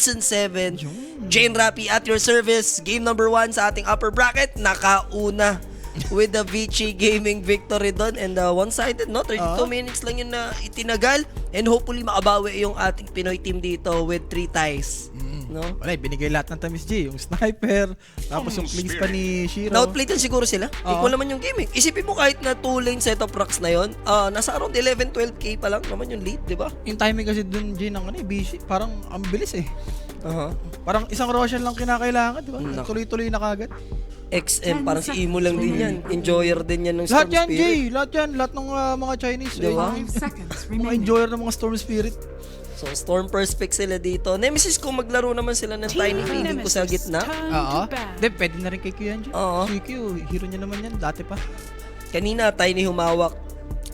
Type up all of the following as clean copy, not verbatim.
Season 7. Jane Rapi at your service. Game number 1 sa ating upper bracket. Nakauna with the Vici Gaming victory doon. And one-sided, no? 32 minutes lang yun na itinagal. And hopefully makabawi yung ating Pinoy team dito with 3 ties. No? Wala, binigay lahat ng tamis G. Yung sniper, tapos yung plays pa ni Shiro. Na-outplay din siguro sila. Equal naman yung game eh. Isipin mo kahit na 2-lane setup rocks na yun, nasa around 11-12k pa lang naman yung lead, di ba? Yung timing kasi dun G ng busy, parang ang bilis eh. Parang isang Roshan lang kinakailangan, di ba? Tuloy-tuloy na kagad. XM, parang si Imo lang din yan. Enjoyer din yan ng Storm Lahat yan, Spirit. Jay. Lahat yan. Lahat ng mga Chinese. Diba? Mga enjoyer ng mga Storm Spirit. So, Storm Perspect sila dito. Nemesis, kung maglaro naman sila ng Tiny feeling ko sa gitna. Oo. Hindi, pwede na rin kay Q yan, Jay. Oo. Si Q, hero niya naman yan. Dati pa. Kanina, Tiny humawak.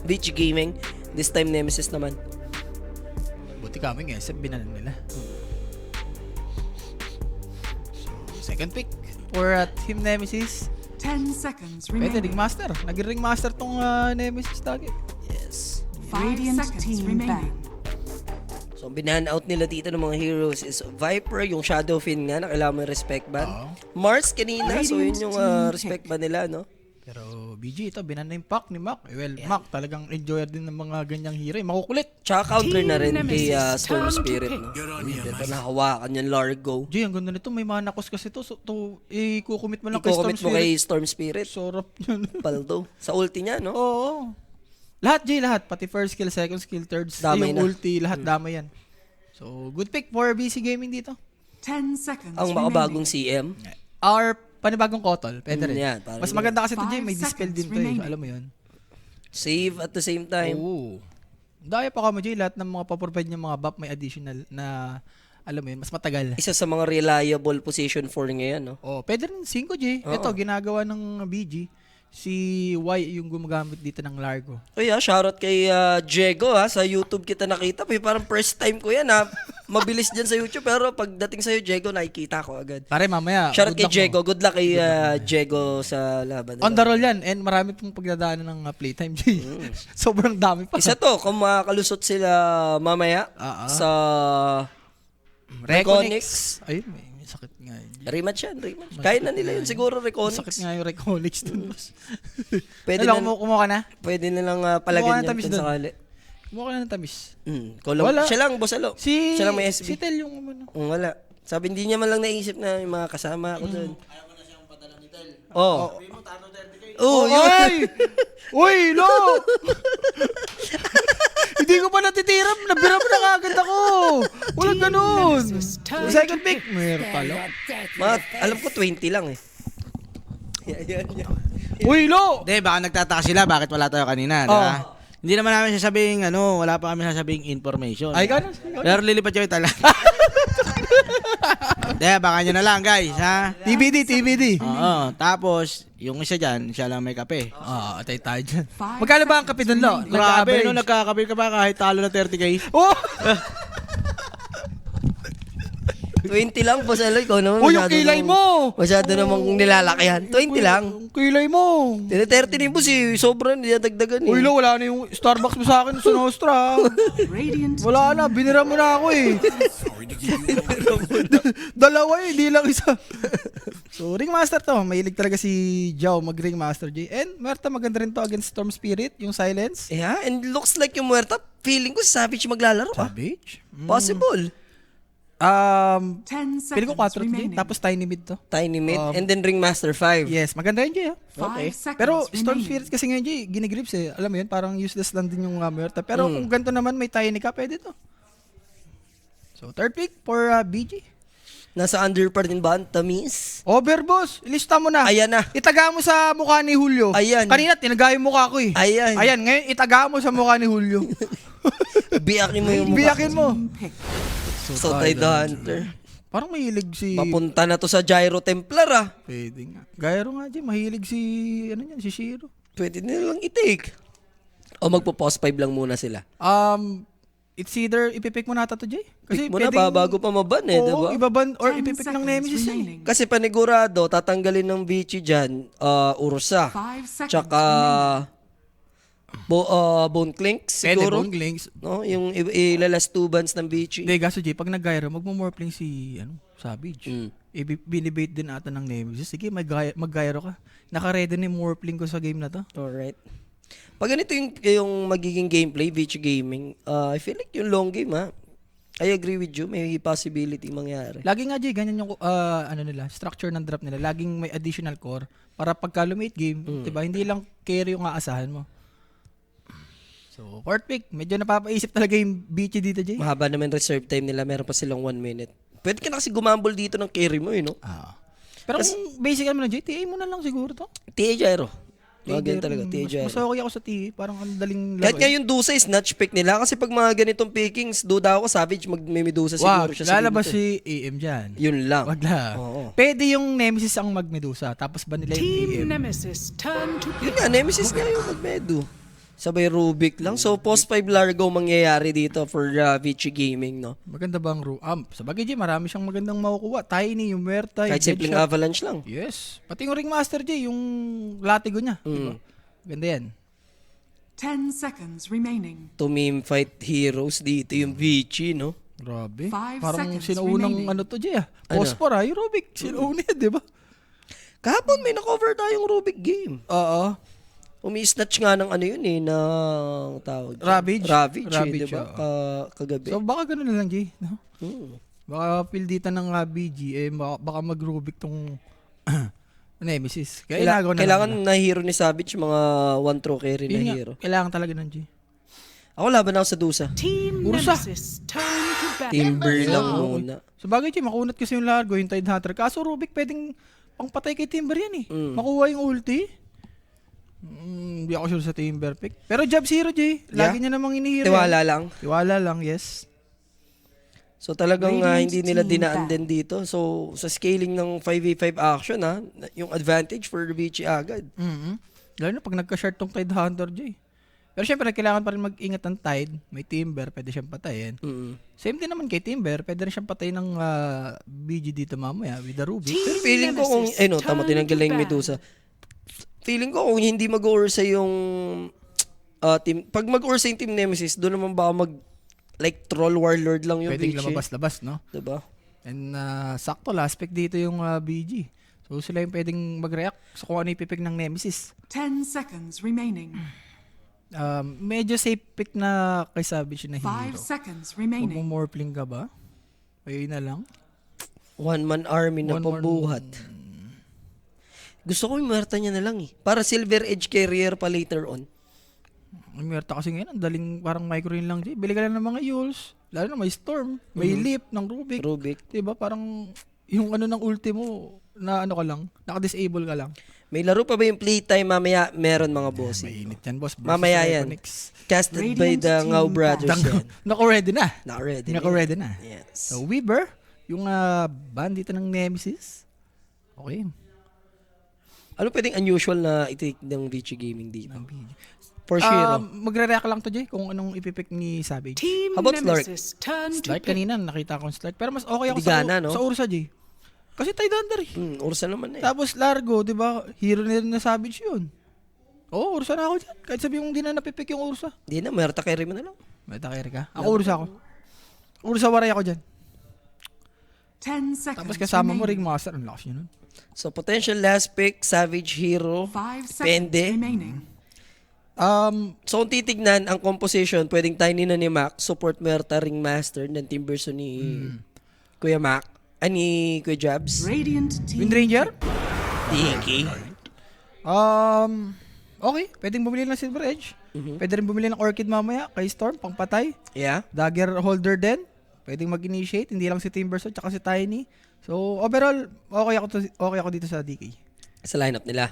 Beach Gaming. This time, Nemesis naman. Buti kaming SF, binanan nila. So, second pick for Team Nemesis. 10 seconds Pwede, remaining. Ringmaster. Nag-Ringmaster tong Nemesis lagi. Yes. 5 seconds remaining. So, binan out nila dito ng mga heroes is Viper, yung Shadow Fin nga, na kailangan mo yung respect ban. Mars kanina, so yun yung respect ban nila, no? Pero BG, ito, binan na yung pack ni Mac. Well, Mac, talagang enjoyer din ng mga ganyang hero. Makukulit. Tsaka counter na rin kay Storm Spirit, no? Ito, nahawakan yung Largo. Jay, ang ganda nito. May manakos kasi to. So, i-commit mo lang kay Storm I-comment mo Spirit. kay Storm Spirit. Sorap yun. Paldo. Sa ulti niya, no? Oo. Lahat, Jay, lahat. Pati first skill, second skill, third skill, Damay yung na. ulti, lahat damay yan. So, good pick for BC Gaming dito. 10 seconds Ang makabagong CM. Or panibagong Kotol. Pwede rin. Yan, parang Mas maganda kasi ito, Jay. 5 May dispel din to eh. seconds Alam mo yun. Save at the same time. Oo. Daya pa kamo, Jay. Lahat ng mga paprovide niya mga buff may additional na, alam mo yun, mas matagal. Isa sa mga reliable position 4 ngayon, no? Oh, pwede rin 5, Jay. Ito, ginagawa ng BG. Si Y yung gumagamit dito ng Largo. Uy, shoutout kay Diego, sa YouTube kita nakita. Parang first time ko yan, Mabilis dyan sa YouTube, pero pagdating sa'yo, Diego, nakikita ko agad. Pare, mamaya. Shoutout good kay luck mo. Diego. Good luck kay Diego sa laban. On the roll yan. And marami pong pagdadaanan ng playtime, Jay. Sobrang dami pa. Isa to, kung makalusot sila mamaya sa Reconyx. Ayun, may sakit nga yun. Rematch yan, rematch. Kaya na nila yun siguro, Reconyx. Sakit nga yung Reconyx dun. Pwede Hello, na, kumuha ka na? pwede nilang Kumuha palagyan ng yan tamis kung dun. sakali. Kumuha ka na ng tamis. Wala. Siya lang, Bosalo. Siya lang may SB. Si Tel yung ano. Wala. Sabi, hindi niya man lang naisip na yung mga kasama ako doon. Ayaw mo na siyang padala ni Tel. Oh. Sabi mo, tano 30k. Oh, yun. Ay! Uy, lo! Hindi ko pa natitiram. Nabiram na kagad ako. Walang ganun. Second pick. Meron pala. Alam ko 20 lang eh. Yan. Uy, lo! Hindi, baka nagtataka sila bakit wala tayo kanina, di ba? Hindi naman namin sasabing, wala pa kami sasabing information. Ay, gano'n. Pero lilipat yung talaga. Hindi, baka nyo na lang, guys, ha? TBD. Oo, tapos, yung isa dyan, siya lang may kape. Atay tayo dyan. Magkano ba ang kape dun, lo? Grabe, nagkakape ka ba kahit talo na 30k? Oh! 20 lang, Bosalo. Ikaw naman. Uy, yung kilay mo! Masyado namang nilalakihan. 20 lang. Yung kilay mo! 30 ni Boss eh. Sobrang niladagdagan eh. Uy, lo, wala na yung Starbucks mo sa akin sa Nostra. Radiant Wala na, binira mo na ako eh. Dalawa eh, di lang isa. So, Ringmaster to. Mahilig talaga si Jao mag-Ringmaster, J. And, Merta, maganda rin to against Storm Spirit, yung Silence. Yeah, and looks like yung Muerta, feeling ko si Savage maglalaro Savage? Possible. 10 Pili ko 4 seconds to, J. remaining. Tapos Tiny Mid to. Tiny mid, and then Ringmaster 5. Yes, maganda yun, J. 5 seconds Pero Storm remaining. Spirit kasi ngayon, J, ginigrips eh. Alam mo yun, parang useless lang din yung Muerta. Pero kung ganito naman, may Tiny ka, pwede to. So, third pick for BG. Nasa under pa rin ba ang tamis? Overboss, ilista mo na. Ayan na. Itaga mo sa mukha ni Julio. Ayan. Kanina, tinaga yung mukha ko eh. Ayan. Ayan, ngayon, itaga mo sa mukha ni Julio. Biyakin mo yung mukha. Biyakin mo. Pick. So, tayo the Hunter. Parang mahilig si... Papunta na to sa Gyro Templar Pwede nga. Gyro nga, Jay. Mahilig si... Ano yan? Si Shiro. Pwede nilang i-take. O magpo-post 5 lang muna sila. It's either ipipick mo na ata to, Jay. Pick mo na ba bago pa maban eh, diba? Ibaban or 10 ipipick ng seconds Nemesis eh. remaining. Kasi panigurado, tatanggalin ng Vici dyan, Ursa. 5 seconds Tsaka Bone Clinks Pwede siguro. Bone Clinks. No? Yung ilalas two bands ng Vichy. Hindi, gaso Jay, pag nag-gyro, magmumorphling si Savage. Mm. Binibait din ata ng Nemesis. Sige, mag-gyro ka. Naka-ready na yung morphling ko sa game na to. Alright. Pag ganito yung magiging gameplay, Vichy Gaming, I feel like yung long game I agree with you, may possibility mangyari. Lagi nga Jay, ganyan yung structure ng drop nila. Laging may additional core para pagka lumate game, 'di ba? Hindi lang carry yung aasahan mo. So, fourth pick, medyo napapaisip talaga yung Vichy dito, Jay. Mahaba naman reserve time nila, meron pa silang 1 minute. Pwede ka na kasi gumambol dito ng carry mo, Pero kung basic mo na, Jay, TA mo na lang siguro to. TA Gyro. Mga TA ganyan talaga, TA Mas Gyro. okay ako sa TA, parang ang daling Kahit nga yung Dusa is snatch pick nila kasi pag mga ganitong pickings, duda ako Savage may Medusa siguro siya sa lalabas game. si AM dyan. Yun lang. Wag lang. Oo. Pwede yung Nemesis ang mag-Medusa, tapos ba nila yung Team AM? Nemesis, turn to Yun nga, Nemesis nga yung magmedo. Sabay Rubik lang. So, post 5 Largo mangyayari dito for Vichy Gaming, no? Maganda ba ang sa bagay, Jay, marami siyang magandang makukuha. Tiny, yung Muerta, Kahit yung simpleng Deadshot. avalanche lang. Yes. Pati yung Ringmaster, Jay, yung latigo niya. Diba? Ganda yan. 10 seconds remaining. To meme fight heroes dito yung Vichy, no? Grabe. 5 Parang seconds sinaunang remaining. Jay, Pospor, yung Rubik. Sinauna yan, di ba? Kahapon may na-cover tayong Rubik game. Oo. Umi-snatch nga ng ng tawag. dyan. Ravage. Ravage, Ravage, diba? Kagabi. So, baka ganun na lang, Jay. No? Hmm. Baka pilditan ng BG, baka mag-Rubik tong Nemesis. Kaya Kailangan na hero ni Savage mga one throw carry na Yun nga, hero. kailangan talaga ng G. Ako laban ako sa Dusa. Team Ursa. Nemesis, turn to battle. Timber lang muna. So bagay, G, makunat kasi yung Largo, yung Tide Hunter. Kaso Rubik, pwedeng pangpatay kay Timber yan Makuha yung ulti. Hindi ako sure sa Timber pick. Pero Job Zero, J. Lagi niya namang inihiro. Tiwala lang. Tiwala lang, yes. So talagang Radiant hindi nila team dinaan back. din dito. So sa scaling ng 5v5 action yung advantage for Vichy agad. Lalo na pag nagka-short tong Tide Hunter, J. Pero syempre, kailangan pa rin mag-ingat ng Tide. May Timber, pwede siyang patayin. Same din naman kay Timber, pwede rin siyang patayin ng BG dito mamaya with the Ruby. Pero feeling ko kung tama tinanggal lang yung Medusa. Feeling ko kung hindi mag-ursa yung team, pag mag-ursa yung Team Nemesis, doon naman baka like troll warlord lang yung Pwedeng Vichy. lumabas-labas, no? Diba? And sakto, last pick dito yung BG. So sila yung pwedeng mag-react sa kung ano ipipig ng Nemesis. 10 seconds remaining. Medyo safe pick na kay Savage na 5 hero. seconds Huwag remaining. mo morphling ka ba? Ayun na lang. One-man army na One man- pabuhat. Gusto ko yung Muerta niya na lang Para Silver Edge carrier pa later on. Ang Muerta kasi ngayon, ang daling parang micro-rin lang. Bili ka lang ng mga Yules. Lalo na may Storm, may Leap ng Rubik. Rubik. Diba? Parang yung ng ulti mo, na ka lang, naka-disable ka lang. May laro pa ba yung playtime mamaya? Meron mga bossing. Mainit yan, boss. Versus Mamaya yan. Iconics. Casted by Radiant the team Ngao back. Brothers yan. Naka-ready na. Not ready. Naka-ready na. Yes. So, Weaver, yung bandita ng Nemesis. Okay. Ano pwedeng unusual na i-take ng Vichy Gaming dito? For sure. Magre-react lang to, Jay, kung anong ipipick ni Savage. Team How about Slark? Nemesis, turn to Slark kanina, nakita ko yung Slark. Pero mas okay ako Digana, no? sa Ursa, Jay. Kasi Tide Hunter Ursa naman Tapos Largo, di ba? Hero na Savage yun. Oo, Ursa na ako dyan. Kahit sabi yung di na napipick yung Ursa. Hindi na, Muerta carry mo na lang. May takiri ka. Ako Ursa ako. Ursa waray ako dyan. 10 seconds Tapos kasama mo remaining. Ringmaster. Ang lakas nyo nun. So, potential last pick, Savage Hero. 5 seconds Depende. remaining. So, kung titignan, ang composition, pwedeng Tiny na ni Mac, support Muerta Ringmaster, ng Timberson ni Kuya Mac, ni Kuya Jabs. Radiant team. Wind Ranger? Dinky. Okay. Pwedeng bumili ng Silver Edge. Pwede rin bumili ng Orchid mamaya kay Storm, pangpatay. Yeah. Dagger Holder din. Pwedeng mag-initiate. Hindi lang si Timberson tsaka si Tiny. So, overall, okay ako dito sa DK. Sa lineup nila.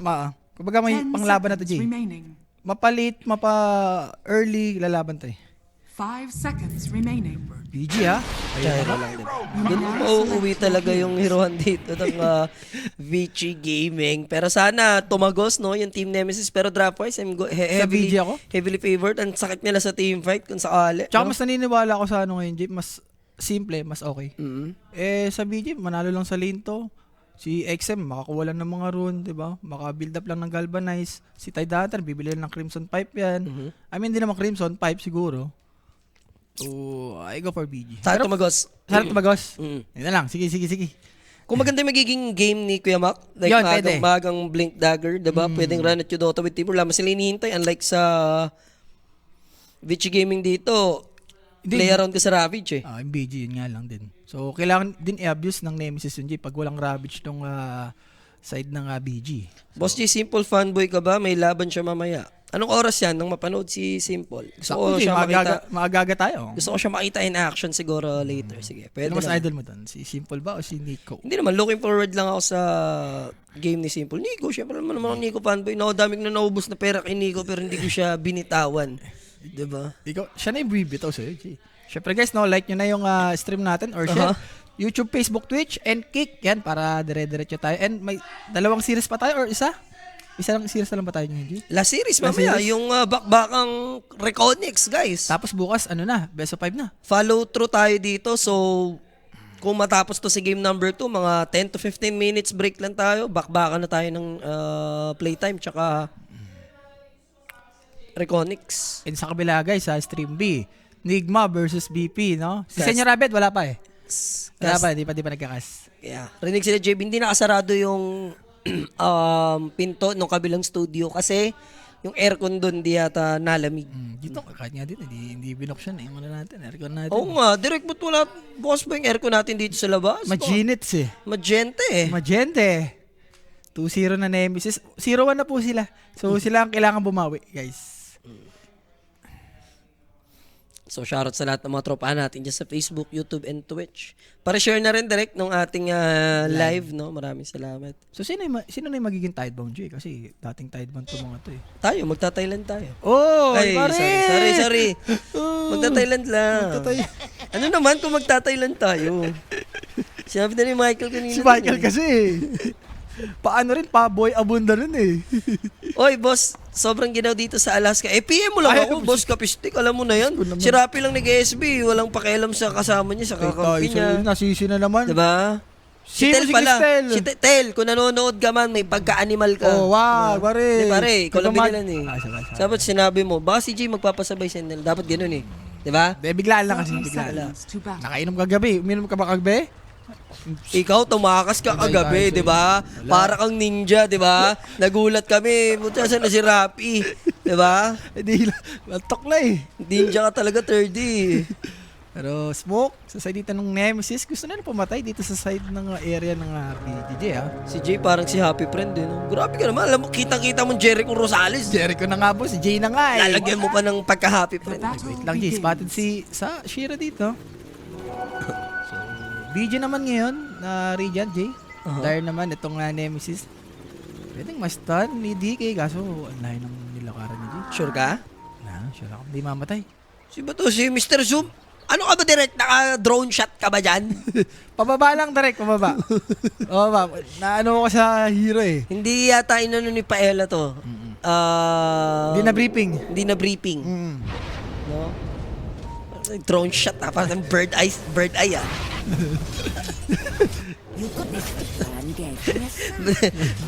Kumbaga may 10 panglaban na to, seconds Jay. remaining. Mapalit, mapa-early, lalaban to 5 seconds remaining. BG ha? Gyro lang din. Doon mo mauuwi talaga yung herohan dito ng Vichy Gaming. Pero sana tumagos, no, yung Team Nemesis. Pero draft-wise, VG ako? heavily favored. Ang sakit nila sa team fight kung sakali. Tsaka no? mas naniniwala ako sa ano ngayon, Jay. Mas simple, mas okay. Mhm. Sa BG, manalo lang sa lane to. Si XM, makakuha lang ng mga rune, di ba? Maka-build up lang ng Galvanize. Si Tide Hunter, bibili lang ng Crimson Pipe yan. I mean, hindi naman Crimson Pipe siguro. So, I go for BG. Sana tumagos. Sana tumagos. Mm. Yun na lang. Sige. Kung maganda yung magiging game ni Kuya Mac, like Yun, pwede. magang Blink Dagger, diba? Pwedeng run at Dota with Timur. Wala sila hinihintay. Unlike sa Vici Gaming dito, play around ka sa Ravage eh. Yung BG, yun nga lang din. So, kailangan din i-abuse ng Nemesis yun, G, pag walang Ravage tong side ng BG. Boss G, Simple fanboy ka ba? May laban siya mamaya. Anong oras yan nang mapanood si Simple? Gusto ko siya makita. Maagaga tayo. Gusto ko siya makita in action siguro later. Sige, pwede Ano mas naman. idol mo doon? Si Simple ba o si Nico? Hindi naman, looking forward lang ako sa game ni Simple. Nico, syempre naman ako Nico fanboy. Daming na naubos na pera kay Nico pero hindi ko siya binitawan. Diba? Ikaw, siya na yung bibitaw sa'yo, G. Syempre guys, no, like nyo na yung stream natin or share. YouTube, Facebook, Twitch, and Kick. Yan, para dire-diretso tayo. And may 2 series pa tayo or isa? Isa lang series na lang ba tayo nyo, G? Last series Last mamaya, series? yung bakbakang Reconnects, guys. Tapos bukas, ano na, best of 5 na. Follow through tayo dito. So, kung matapos to si game number 2, mga 10 to 15 minutes break lang tayo. Bakbakan na tayo ng playtime tsaka Reconnects. And sa kabila guys, sa stream B, Nigma versus BP, no? Si Cast. Senyor Abed, wala pa eh. Wala Cast. pa, di pa nagkakas. Yeah. Rinig sila, JB, hindi nakasarado yung pinto ng kabilang studio kasi yung aircon doon di yata nalamig. Dito, kahit nga dito, hindi binuksan eh. Yung ano natin, aircon natin. Oo nga, direct ba't wala, bukas ba yung aircon natin dito sa labas? Maginits eh. Magente eh. Magente. 2-0 na Nemesis. 0-1 na po sila. So sila ang kailangan bumawi, guys. So, shoutout sa lahat ng mga tropahan natin dyan sa Facebook, YouTube, and Twitch. Para share na rin direct ng ating live, no? Maraming salamat. So sino na yung magiging Tidebound, G? Kasi dating Tidebound to mga to eh. Tayo, magta-Thailand tayo. Oh, Ay, pare! sorry. Magta-Thailand lang. Ano naman kung magta-Thailand tayo? Sinabi na ni Michael kanina. Si Michael dun eh. kasi paano rin, pa-boy abunda rin eh. Oy, boss, sobrang ginaw dito sa Alaska. PM mo lang Ay, ako, boss Kapistik. Alam mo na yan. naman. Si Rapi lang nag-SB. Walang pakialam sa kasama niya, sa kakampi niya. Nasisi na naman. Diba? Si Sino Tel si pala. Tel? Si Tel, kung nanonood ka man, may pagka-animal ka. Oh, wow, pare. Di pare, ikaw lang binilan eh. Sabay. Dapat sinabi mo, baka si G magpapasabay sa Nel. Dapat ganun eh. Di ba? Biglaan lang kasi, 30 biglaan lang. seconds to battle. Nakainom ka gabi. Uminom ka ba kagabi? Ikaw, tumakas ka kagabi, di ba? Para kang ninja, di ba? Nagulat kami. Buta saan na si Rapi. Di ba? Hindi, maltok na eh. Ninja ka talaga, 30. Pero Smoke, sa side dito ng Nemesis, gusto na pumatay dito sa side ng area ng BGJ ha. Si Jay parang si Happy Friend eh. No? Grabe ka naman. Alam mo, kitang-kita mo Jericho Rosales. Jericho na nga po, si Jay na nga eh. Lalagyan mo pa ng pagka-Happy The Friend. battle Wait lang, Jay. Spotted sa Shira dito. So, BG naman ngayon na Radiant, Jay. Dire naman itong Nemesis. Pwedeng ma-stun ni DK, kaso ang lahi ng nilakaran ni Jay. Sure ka? Sure ako, hindi mamatay. Si ba to? Si Mr. Zoom? Ano ka ba direct? Naka-drone shot ka ba dyan? Pababa lang, direct, pababa. Pababa. Naano ko sa hero eh. Hindi yata inano ni Paella to. Hindi na briefing. Hindi na briefing. Mm. No? Drone shot ha. Parang bird eye ah.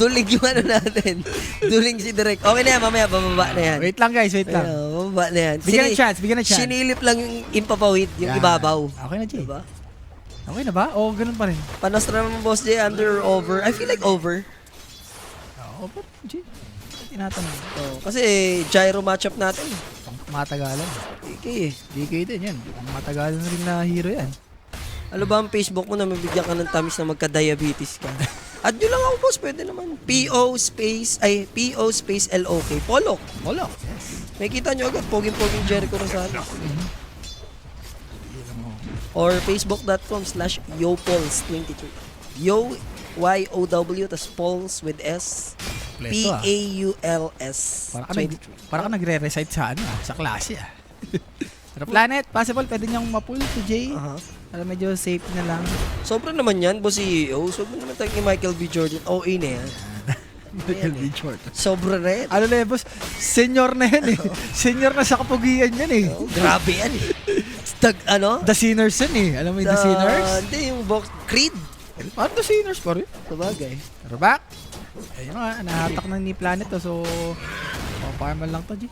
Dulig yung ano natin. Duling si Direk. Okay na yan, mamaya bababa na yan. Wait lang guys, wait lang. Ayun, bababa na yan. Bigyan ng chance, bigyan ng chance. Sinilip lang yung impapawid, yung Yan. ibabaw. Okay na, Jay. Diba? Okay na ba? O, ganun pa rin. Panas na naman, Boss J, under or over? I feel like over. Oo, but, Jay. Tinatanong. Oh, kasi gyro matchup natin. Matagalan. Okay. DK din yan. Ang matagalan rin na hero yan. Ano ba ang Facebook mo na mabigyan ka ng tamis na magka-diabetes ka? Add nyo lang ako, boss. Pwede naman. PO space LOK. Polok. Polok. Yes. May kita nyo agad. Poging-poging Jericho Rosales. Or facebook.com/yopols23. Yo, Y-O-W, tas Pols with S. Kompleto, P-A-U-L-S. Para ka nagre-recite sa ano, sa klase ah. Pero Planet, possible, pwede niyang ma-pull to Jay. Para medyo safe na lang. Sobra naman yan, boss CEO. Sobra naman tayo kay Michael B. Jordan. OA na yan. Michael B. Jordan. Sobra na yan. Ano na yun, boss? Senior na yan eh. Senior na sa kapugian yan eh. Grabe yan eh. Ano? The Sinners yan eh. Alam mo yung The Sinners? Hindi, yung box. Creed. Paano to sinners pa rin? Sabagay. Pero back. Ayun nga, nahatak na ni Planet to. So, farmal lang to, G.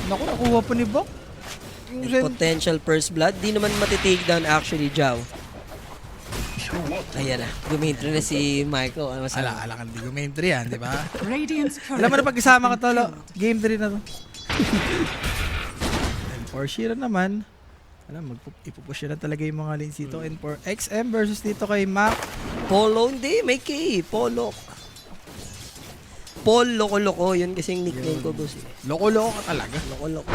Naku, nakuha pa ni Bok. Yung And potential first blood. Di naman matitake down actually, Jao. Ayan na. Gumentry na si Michael. Ano masala? Ala ka, hindi ko main 3 yan, di ba? Radiant's Alam mo na current. pag-isama ka tolo, game 3 na to. And for Shira naman, alam, ipupush na talaga yung mga lanes dito. And for XM versus dito kay Mac, Polo, hindi. May K. Polok. Paul Loko-Loko. Yun kasing nickname ko, boss. loko-loko ka talaga. Loko-Loko.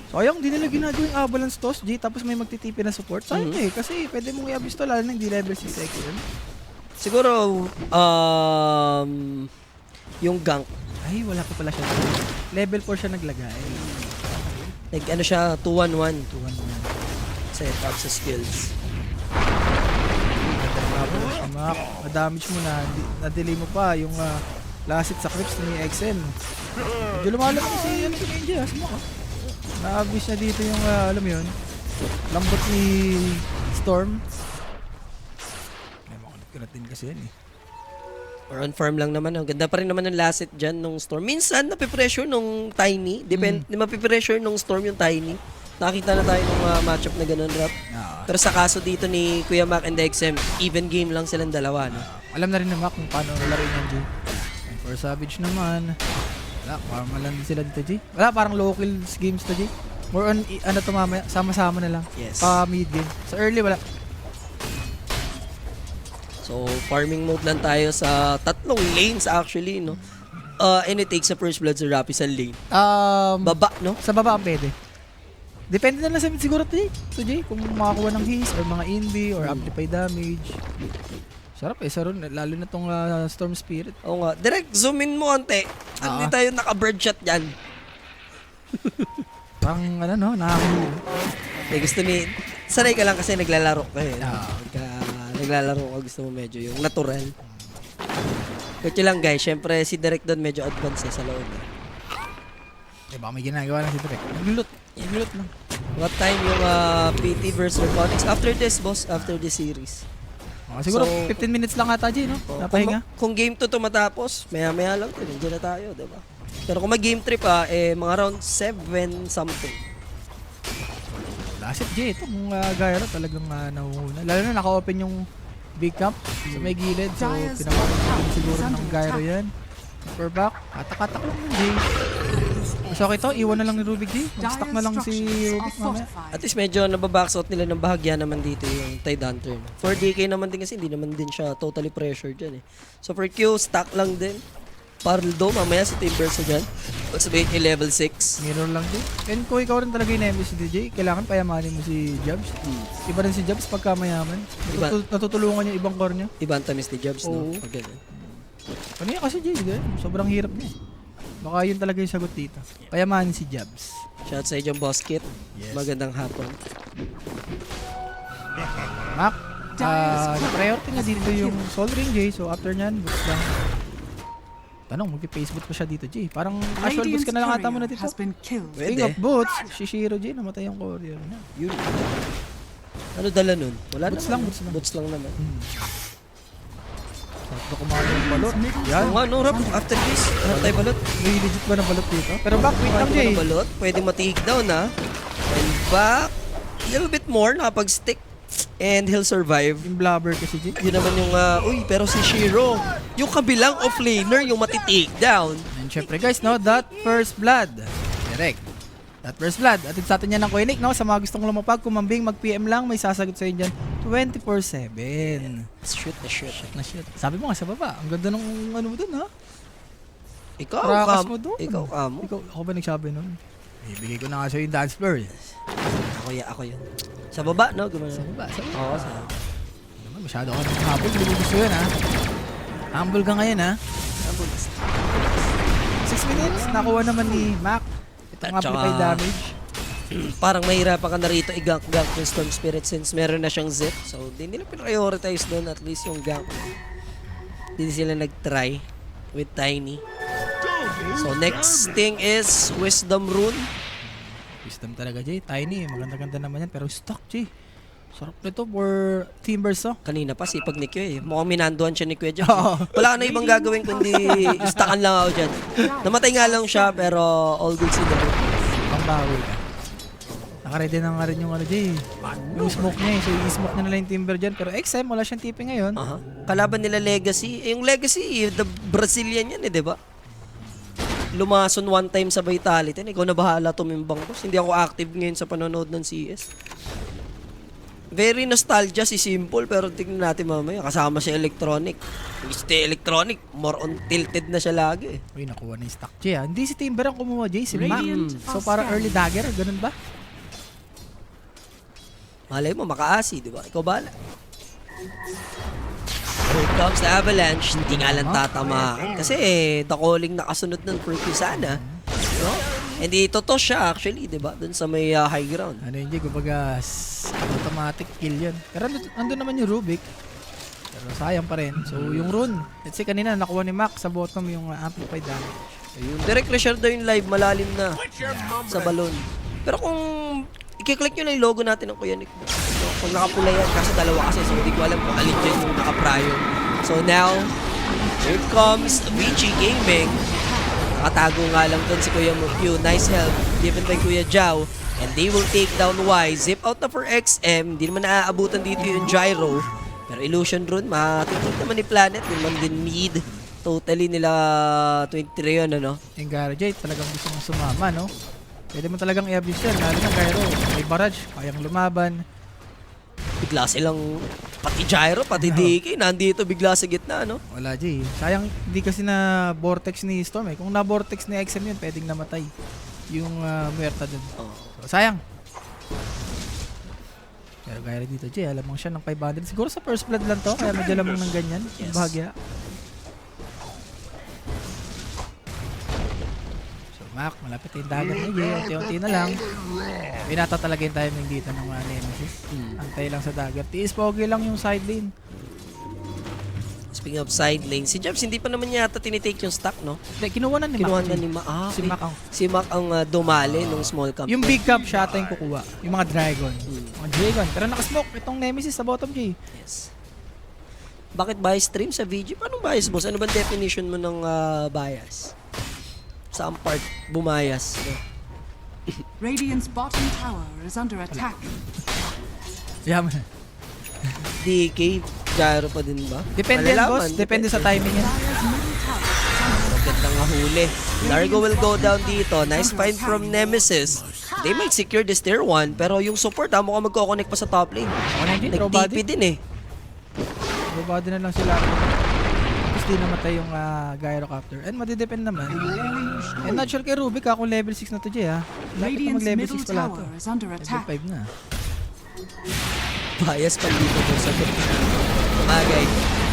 Sayang, di nila ginagawa yung Avalanche toss, G, tapos may magtitipi na support. Sayang eh, kasi pwede mong i-abuse to, lalo na hindi level 6 XM. Siguro, yung gank. Ay, wala pa pala siya. Level 4 siya naglagay. Ano siya, 2-1-1. 2-1 yan. Set up sa skills. Ma-damage mo na, na-delay mo pa yung last hit sa creeps ni XM. Medyo lumalaki si Ninja, smoke ah. Na-abuse niya dito yung, alam mo yun, lambot ni Storm. May makulit ka natin kasi yan eh. Or on farm lang naman. Ang ganda pa rin naman ng last hit dyan nung Storm. Minsan, napipressure nung Tiny. Mapipressure nung Storm yung Tiny. Nakita na tayo ng matchup na ganun, Rap. Pero sa kaso dito ni Kuya Mac and XM, even game lang silang dalawa, no? Alam na rin ng Mac kung paano laruin yung G. And for Savage naman, wala, parang lang din sila dito, G. Wala, parang local games to, G. More on, ano to mamaya, sama-sama na lang. Yes. Pa mid game. Sa early, wala. So, farming mode lang tayo sa tatlong lanes actually, no? And it takes a first blood sa Rapisan lane. Baba, no? Sa baba ang pwede. Depende na lang sa mid siguro to, Jay. Kung makakuha ng haste or mga invi or amplify damage. Sarap eh, saron, lalo na tong Storm Spirit. Oo nga. Direct zoom in mo konti. Hindi tayo naka-bird shot yan. Parang ano no, nakakahilig. Eh, gusto ni... Sanay ka lang kasi naglalaro ka eh. Naglalaro ka, gusto mo medyo yung natural. Kaya lang guys, syempre si Direct doon medyo advanced eh, sa loob. Eh baka may ginagawa lang si Direk. Naglulot lang. What time yung PT versus Robotics? After this, boss. After this series. Siguro So, 15 minutes lang ata, Jay, no? Napahinga. Kung game 2 to matapos, maya-maya lang, nandiyan na tayo, diba? Pero kung mag-game 3 pa, mga around 7 something. Last hit, Jay. Itong Gyro talagang nahuhuna. Lalo na naka-open yung big camp sa may gilid. So, pinapakain siguro ng Gyro yan. For back, katak-katak lang yun, Jay. Mas okay to, iwan na lang ni Rubik, Jay. Mag-stack na lang si Rubik mamaya. At least medyo nababox out nila ng bahagya naman dito yung Tide Hunter. For DK naman din kasi hindi naman din siya totally pressured dyan eh. So for Q, stack lang din. Parldo, mamaya si Timbers na dyan. Sabihin niya level 6. Mirror lang, Jay. And kung ikaw rin talaga yung nemesis ni Jay, kailangan payamanin mo si Jobs. Iba rin si Jobs pagka mayaman. Natutulungan niya ibang core niya. Iba ang tamis ni Jobs, no? Oo. Pag ganun. Ano yan kasi, Jay? Sobrang hirap niya. Baka yun talaga yung sagot dito. Payamanin si Jobs. Shout sa inyong boss kit. Yes. Magandang hapon. Mac, na-priority na dito yung Soul Ring, Jay. So after nyan, boots lang. Tanong, mag-Facebook pa siya dito, Jay. Parang casual boots Radiant's ka na lang ata muna courier dito. has been killed. Speaking of boots, si Shiro, Jay, namatay yung courier niya. Yun. Ano dala nun? Wala Boots naman. lang, boots lang. Boots lang naman. Sakto kumain yung balot. Yan. Oo nga, no, Rob. After this, ano tayo balot? May legit ba na balot dito? Pero back, wait lang, Jay. Ano balot? Pwede ma-take down, ha? And back. A little bit more, nakapag-stick. And he'll survive. Yung blabber kasi, Jay. Yun naman yung, uy, pero si Shiro, yung kabilang offlaner, yung mati-take down. And syempre guys, no, that first blood. Direct. That first blood. Atid sa atin yan ng Koenig, no? Sa mga gustong lumapag, kumambing, mag-PM lang, may sasagot sa inyo dyan. 24/7. Shoot na shoot. Na shit. Sabi mo nga sa baba, ang ganda ng ano mo dun, ha? Ikaw, Rakas Kam. mo dun. Ikaw, Kamo. Ikaw, ako ba nagsabi nun? Ibigay ko na nga sa'yo yung dance floor. Ako yun. Sa baba, no? Gumana. Sa baba, sa baba. Oo, sa Naman, masyado ako ng humble. Hindi mo gusto yun, ha? Humble ka ngayon, ha? 6 minutes, nakuha naman ni Mac. Itong At saka- amplify damage. Parang mahirapan ka na rito i-gank-gank yung Storm Spirit since meron na siyang zip. So, di nila prioritize doon at least yung gank. Hindi sila nag-try with Tiny. So, next thing is Wisdom Rune. Wisdom talaga, Jay. Tiny, maganda-ganda naman yan. Pero stock, Jay. Sarap nito for Timbers, oh. Kanina pa, sipag ni Kuya eh. Mukhang minanduan siya ni Kuya Jobs. Oo. Wala ka na ibang gagawin kundi stakan lang ako dyan. Namatay nga lang siya, pero all good si David. Pambawi ka. Nakaready na nga rin yung ano, Jay. Yung smoke niya, eh. So, i-smoke na nila yung Timber dyan. Pero XM, wala siyang tipping ngayon. Aha. Kalaban nila Legacy. Eh, yung Legacy, the Brazilian yan eh, di ba? Lumason one time sa Vitality. Ikaw na bahala tumimbang ko. Hindi ako active ngayon sa panonood ng CS. Very nostalgia si Simple, pero tingnan natin mamaya. Kasama siya Electronic. Stay Electronic, more on tilted na siya lagi. Uy, nakuha na yung stock, Jay. Hindi si Timber ang kumuha, Jay. Si Mac. Radiant So, para early dagger, ganun ba? Malay mo, makaasi, di ba? Ikaw bahala. Here comes the Avalanche. Hindi nga lang tatamaan. Kasi the calling nakasunod ng Perkusana. No? Hindi totoo siya actually, di ba? Doon sa may high ground. Ano yun, Jay? Kumbaga, automatic kill yun. Pero nandun naman yung Rubik. Pero sayang pa rin. So, yung rune. Let's say kanina, nakuha ni Mac sa bottom yung amplified damage. Ayun. Direct reshare daw yung live, malalim na sa balon. Pero kung i-click nyo na yung logo natin ng Kuya Nick. So, kung nakapula yan, kasi dalawa kasi, so hindi ko alam kung alin dyan yung nakaprayo. So now, here comes VG Gaming. Nakatago nga lang doon si Kuya Mukyu. Nice help given by Kuya Jao. And they will take down Y. Zip out na for XM. Hindi naman naaabutan dito yung gyro. Pero illusion rune, matitik naman ni Planet. Yung man din mid. Totally nila 23 yun, ano? Yung Gary Jay, talagang gusto mong sumama, no? Pwede mo talagang i-abuse yan. Lalo na gyro. May barrage, kayang lumaban. Bigla silang, pati gyro, pati DK, nandito bigla sa gitna, no? Wala, Jay. Sayang, hindi kasi na vortex ni Storm, eh. Kung na vortex ni XM yun, pwedeng namatay yung muerta dun. So, sayang. Pero gaya rin dito, Jay, alam mo siya ng 500. Siguro sa first blood lang to, kaya madala mo ng ganyan. Yung bahagya. So, Mac, malapit yung dagat na, Jay. Unti-unti na lang. Pinata talaga yung timing dito ng mga Nemesis. Antay lang sa dagat. Tiis pogi lang yung side lane. Speaking of side lane, si Jobs hindi pa naman yata tinitake yung stock, no? Hindi, kinuha na ni Mac. Kinuha na ni Mac. Ah, Si okay. Mac ang... Si Mac ang dumali nung small camp. Yung big camp siya ata yung kukuha. Yung mga dragon. Mga dragon. Pero nakasmoke itong Nemesis sa bottom, Jay. Yes. Bakit bias stream sa VG? Paano bias, boss? Ano ba definition mo ng bias? Saan part bumayas? No? Radiant's bottom tower is under attack. Yaman. DK, gyro pa din ba? Depende yan, Malalaman. boss. Depende sa timing yan. Dire's middle tower is under Rocket lang huli. Largo will go down dito. Nice find from Nemesis. They might secure this tier 1, pero yung support mukhang magkoconnect pa sa top lane. Ako na yun, throw Nag-TP body. din eh. Throw body na lang sila. Tapos di namatay yung gyrocopter. And madidepend naman. And not sure kay Rubik kung level 6 na to, Jay, ha? Lapit na Radiant's mag-level middle 6 pala to. tower is under Level attack. 5 na. Bias pa dito po sa Bagay.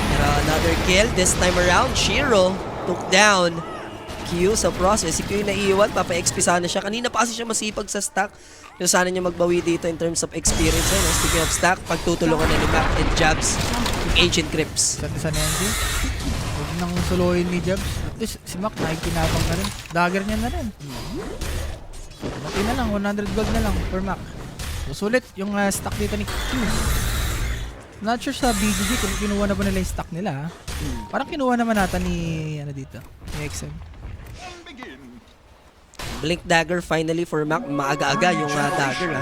Pero another kill. This time around, Shiro took down Q sa process. Si Q yung naiiwan, papa-XP sana siya. Kanina pa kasi siya masipag sa stack. Yung sana niya magbawi dito in terms of experience. Eh, no? Speaking of stack, pagtutulungan na ni Mac and Jabs yung Ancient Crypts. Isa na yan, Jay. Huwag nang suluhin ni Jobs. At least si Mac nakikinabang na rin. Dagger niya na rin. Mati na lang, 100 gold na lang per Mac. So, sulit yung stock dito ni Q. Not sure sa BGG kung kinuha na ba nila yung stock nila. Ha? Parang kinuha naman nata ni, ano dito, ni XM. Blink Dagger finally for Mac. Maaga-aga yung dagger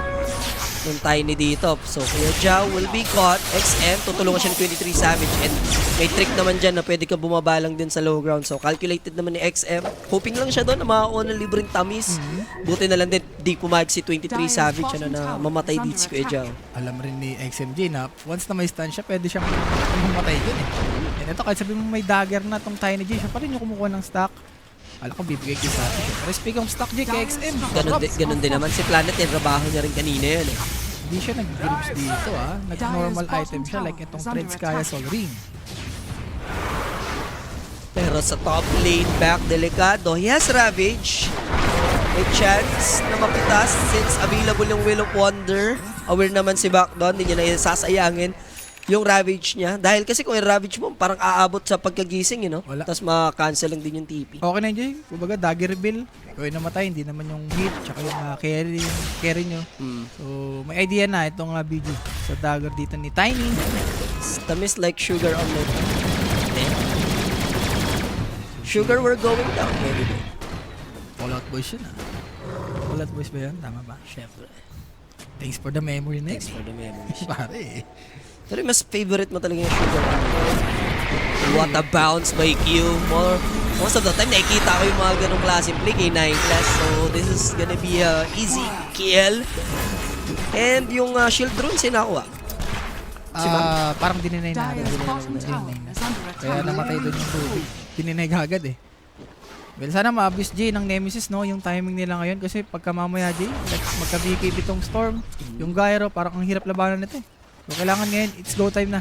nung tiny dito. So, Kuya Jao will be caught. XM, tutulungan siya ng 23 Savage. And may trick naman dyan na pwede ka bumabalang din sa low ground. So, calculated naman ni XM. Hoping lang siya doon na makakuha ng libreng tamis. Buti na lang din, di pumayag si 23 Savage na mamatay dito si Kuya Jao. Alam rin ni XMG na once na may stun siya, pwede siyang mamatay dun eh. And ito, kahit sabi mo may dagger na tong Tiny J, siya pa rin yung kumukuha ng stock. Alam ko, bibigay kay sa atin. Pero speaking of stock J, kay XM, Ganun din naman si Planet. Yung trabaho niya rin kanina yun eh. hindi siya nag-grips dito ah. Nag-normal item siya like itong Threads Kaya Sol Ring. Pero sa top lane back, delikado. He has Ravage. May chance na mapitas since available yung Will of Wonder. Aware naman si Backdown, hindi niya na sasayangin. yung Ravage niya. Dahil kasi kung yung Ravage mo, parang aabot sa pagkagising, Wala. Tapos ma-cancel lang din yung TP. Okay na yun, Jay. Kumbaga, dagger reveal. Ikaw yung namatay, hindi naman yung hit, tsaka yung carry nyo. So, may idea na itong BG sa dagger dito ni Tiny. Tamis like sugar on my tongue. Sugar, we're going down. Fallout Boys yun Fallout Boys ba yan? Tama ba? Siyempre. Thanks for the memory, Thanks next. for the memories. Pare. Pero mas favorite mo talaga yung sugar on my tongue. What a bounce by Q. Most of the time, nakikita ko yung mga ganong klaseng play kay 9-class. So, this is gonna be a easy kill. And yung shield rune, sinakuha. Parang dininay na agad. Dire's bottom tower Dininay na. is under Kaya attack. namatay doon yung tubig. Dininay agad eh. Well, sana ma-abuse Jay ng Nemesis, no? Yung timing nila ngayon. Kasi pagka mamaya Jay, like, magka-BKB tong Storm, yung Gyro, parang ang hirap labanan nito eh. So, kailangan ngayon, it's go time na.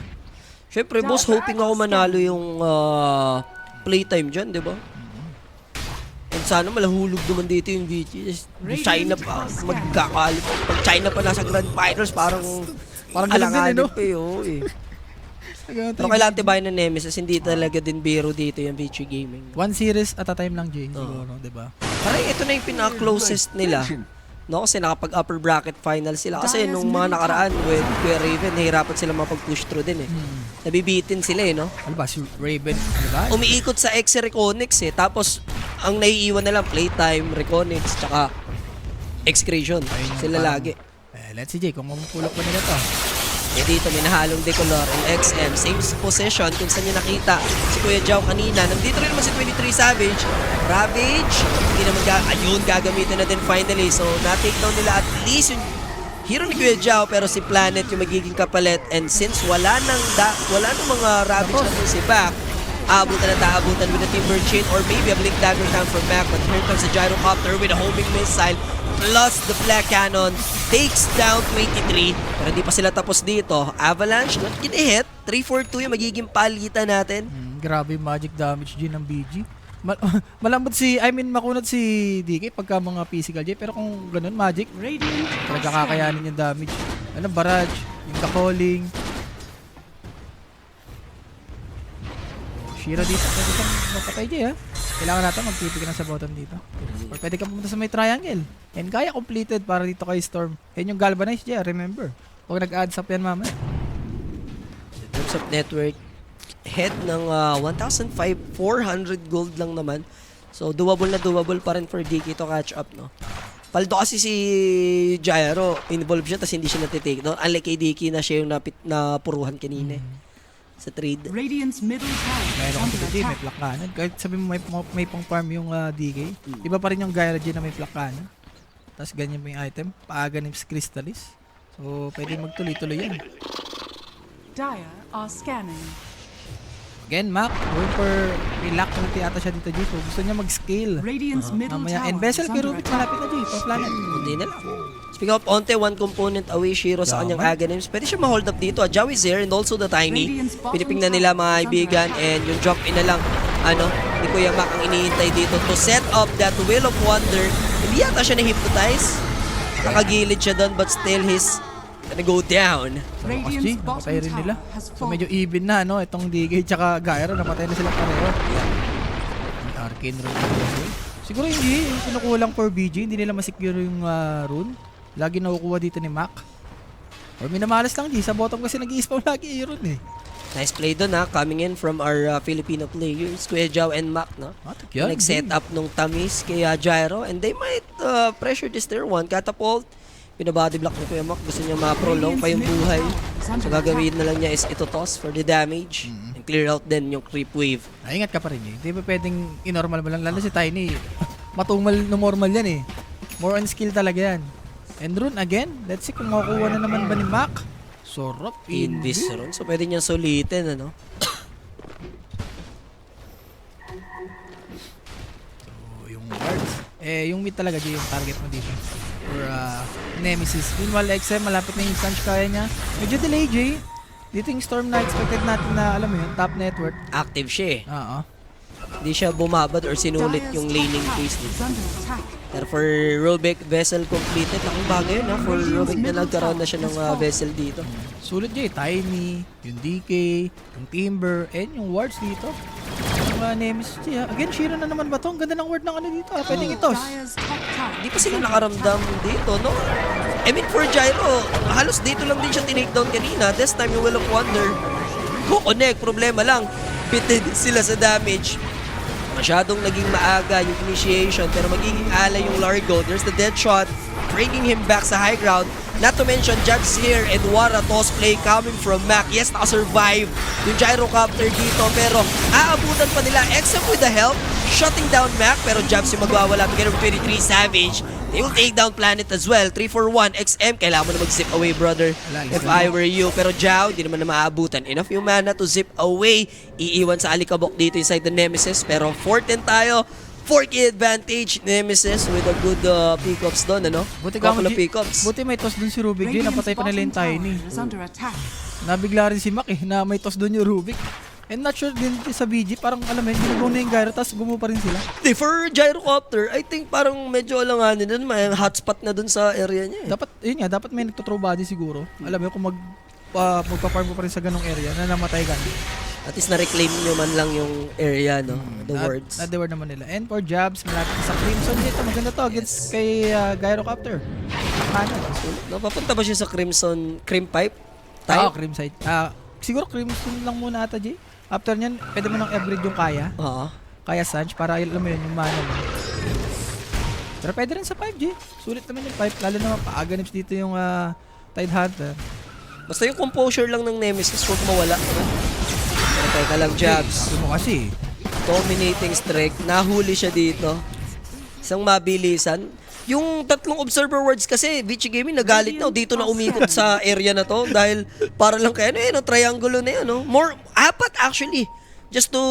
Siyempre, boss, hoping ako manalo yung playtime dyan, di ba? And sana malahulog naman dito yung VG. China pa, magkakalit. Pag China pa nasa Grand Finals, parang Parang ganun din, alanganin no? pa eh. Pero kailangan tibayan ng Nemesis, hindi talaga din biro dito yung VG Gaming. One series at a time lang, Jay. Siguro, di ba? Parang ito na yung pinaka-closest nila. No, kasi nakapag upper bracket final sila. Kasi nung mga nakaraan with Kuya Raven, nahihirapan sila mapag-push through din eh. Nabibitin sila eh, no? Ano ba? Si Raven, di ba? Umiikot sa X Reconnix eh. Tapos, ang naiiwan na lang, Playtime, Reconnix, tsaka Excretion. Sila lagi. Let's see, Jay, kung mamupulok ba nila to. Eh dito, may nahalong Decolor and XM. Same position kung saan nyo nakita si Kuya Jao kanina. Nandito rin naman si 23 Savage. Ravage, hindi naman ayun, gagamitin na din finally. So, na-take down nila at least yung hero ni Kuya Jao, pero si Planet yung magiging kapalit. And since wala nang mga Ravage na dun si Back, aabutan with a Timber Chain or maybe a Blink Dagger time from Mac. But here comes the Gyrocopter with a homing missile plus the Black Cannon takes down 23. Pero hindi pa sila tapos dito. Avalanche, not gina-hit. 3-4-2 yung magiging palitan natin. Grabe yung magic damage din ng BG. Malambot makunat si DK pagka mga physical Jay. Pero kung ganun, magic, Radiant talaga kakayanin yung damage. Barrage, yung calling. Shira dito, pwede siyang mapatay Jay ha. Kailangan natin magpipig na sa bottom dito. Or pwede ka pumunta sa may triangle. And kaya completed para dito kay Storm. Yan yung galvanize Jay, remember. Huwag nag-adds up yan mamaya. In terms of network, head ng 1,400 gold lang naman. So, doable pa rin for DK to catch up, no? Paldo kasi si Gyro, involved siya, tapos hindi siya natitake, no? Unlike kay DK na siya yung napuruhan kanina sa trade. Radiant's middle tower is Meron under ko Jay, may attack. flak kanan. Kahit sabi mo may pang farm yung DK. Iba pa rin yung Gyra Jay na may flak kanan. Tapos ganyan mo yung item. Paaga ni Crystallis. So, pwede magtuloy-tuloy yan. Dire are scanning. Again, Mac, going for reluctant ata siya dito, Jay. So, gusto niya mag-scale. Radiant's middle Mamaya, tower and Vessel is under Kerubit attack. malapit na, Jay. Pa-planet. Hindi na lang. Speaking of Onte, one component away Shiro sa kanyang Aghanims. Pwede siya ma-hold up dito. Jaw is here and also the Tiny. Piniping na nila mga kaibigan and yung jump in na lang ni Kuya Mac ang iniintay dito to set up that Wheel of Wonder. Hindi yata siya na-hypnotize. Nakagilid siya doon but still he's gonna go down. Kasi, Radiant's bottom napatay rin nila. tower has So, medyo fallen. even na, no? Itong DK tsaka Gyro, napatay na sila pareho. May Arcane Rune. Siguro hindi, yung kinukulang for BG, hindi nila masecure yung rune. Lagi nakukuha dito ni Mac. Or minamalas lang di, sa bottom kasi nag-i-spawn lagi yung rune eh. Nice play doon coming in from our Filipino players, Kuya Jao and Mac, no? Yan, Nag-set up nung tamis kay Gyro and they might pressure this tier 1. Catapult, pinabody block ni Kuya Mac. Gusto niya ma-prolong pa yung buhay. So gagawin na lang niya is ito toss for the damage and clear out din yung creep wave. Ingat ka pa rin eh. Hindi ba pwedeng inormal mo lang? Lalo si Tiny, matumal no normal yan eh. More on skill talaga yan. And rune again, let's see kung makukuha na naman ba ni Mac. Sorop, Invis run. So pwede niyang sulitin, ano? So, yung wards. Yung mid talaga Jay, yung target mo dito. Or Nemesis. Meanwhile, XM, malapit na yung Sanch kaya niya. Medyo delay, Jay. Dito yung Storm na expected natin na, alam mo yun, top network. Active siya eh. Oo. Hindi siya bumabad or sinulit Dire's yung top laning tower phase is niya. under attack. Pero for Rubik, vessel completed. Laking bagay yun ha. For Rubik na nagkaroon na siya ng vessel dito. Sulit Jay, Tiny, yung DK, yung Timber, and yung wards dito. Yung Nemesis Jay ha. Again, Shiro na naman ba to? Ang ganda ng ward ng ano dito ha. Pwedeng itos. Dire's top tower Hindi pa is sila under nakaramdam dito, no? I mean, for Gyro, halos dito lang din siya tinake-down kanina. This time, yung Will of Wonder, connect, problema lang. Bitin sila sa damage. Masyadong naging maaga yung initiation, pero magiging alay yung Largo. There's the dead shot, bringing him back sa high ground. Not to mention, Judge here and what a toss play coming from Mac. Yes, nakasurvive yung Gyrocopter dito, pero aabutan pa nila except with the help, shutting down Mac, pero Jabs yung magwawala. Bigyan ng 23 Savage. They will take down Planet as well. 3-4-1 XM. Kailangan mo na mag-zip away, brother. If I were you. Pero Jao, di naman na maabutan. Enough yung mana to zip away. Iiwan sa alikabok dito inside the Nemesis. Pero 4-10 tayo. 4K advantage. Nemesis with a good pickups doon, ano? Buti ka Couple of pickups. Buti may toss dun si Rubik Jay. Radiant's Napatay pa nila yung bottom Tiny. tower is under attack. Nabigla rin si Mac eh, na may toss dun yung Rubik. And not sure din sa BG, parang alam mo, ginagawa na yung gyro, tapos gumo pa rin sila. Di, for Gyrocopter, I think parang medyo alanganin dun. May hotspot na dun sa area niya. Dapat, yun nga, dapat may nagto-throw body siguro. Alam mo, kung magpa-farm ko pa rin sa ganong area na namatay ka. At least na-reclaim nyo man lang yung area, no? The words. Na word naman nila. And for Jabs, malapit sa Crimson dito. Maganda to against kay Gyrocopter. Ano? Napapunta ba siya sa Crimson Cream Pipe? Oo, Crim side. Siguro Crimson lang muna ata, Jay. After nyan, pwede mo nang upgrade yung Kaya. Oo. Kaya Sanch, para alam mo yun, yung mana mo. Pero pwede rin sa 5G. Sulit naman yung 5. Lalo naman, paaganips dito yung Tide Hunter. Basta yung composure lang ng Nemesis, huwag mawala. Pero teka lang, Jabs. Sabi mo kasi, Dominating strike. Nahuli siya dito. Isang mabilisan. Yung tatlong observer wards kasi, Vici Gaming nagalit na. Dito na umikot sa area na to. Dahil para lang kaya, ano triangulo na yun. No? Apat actually. Just to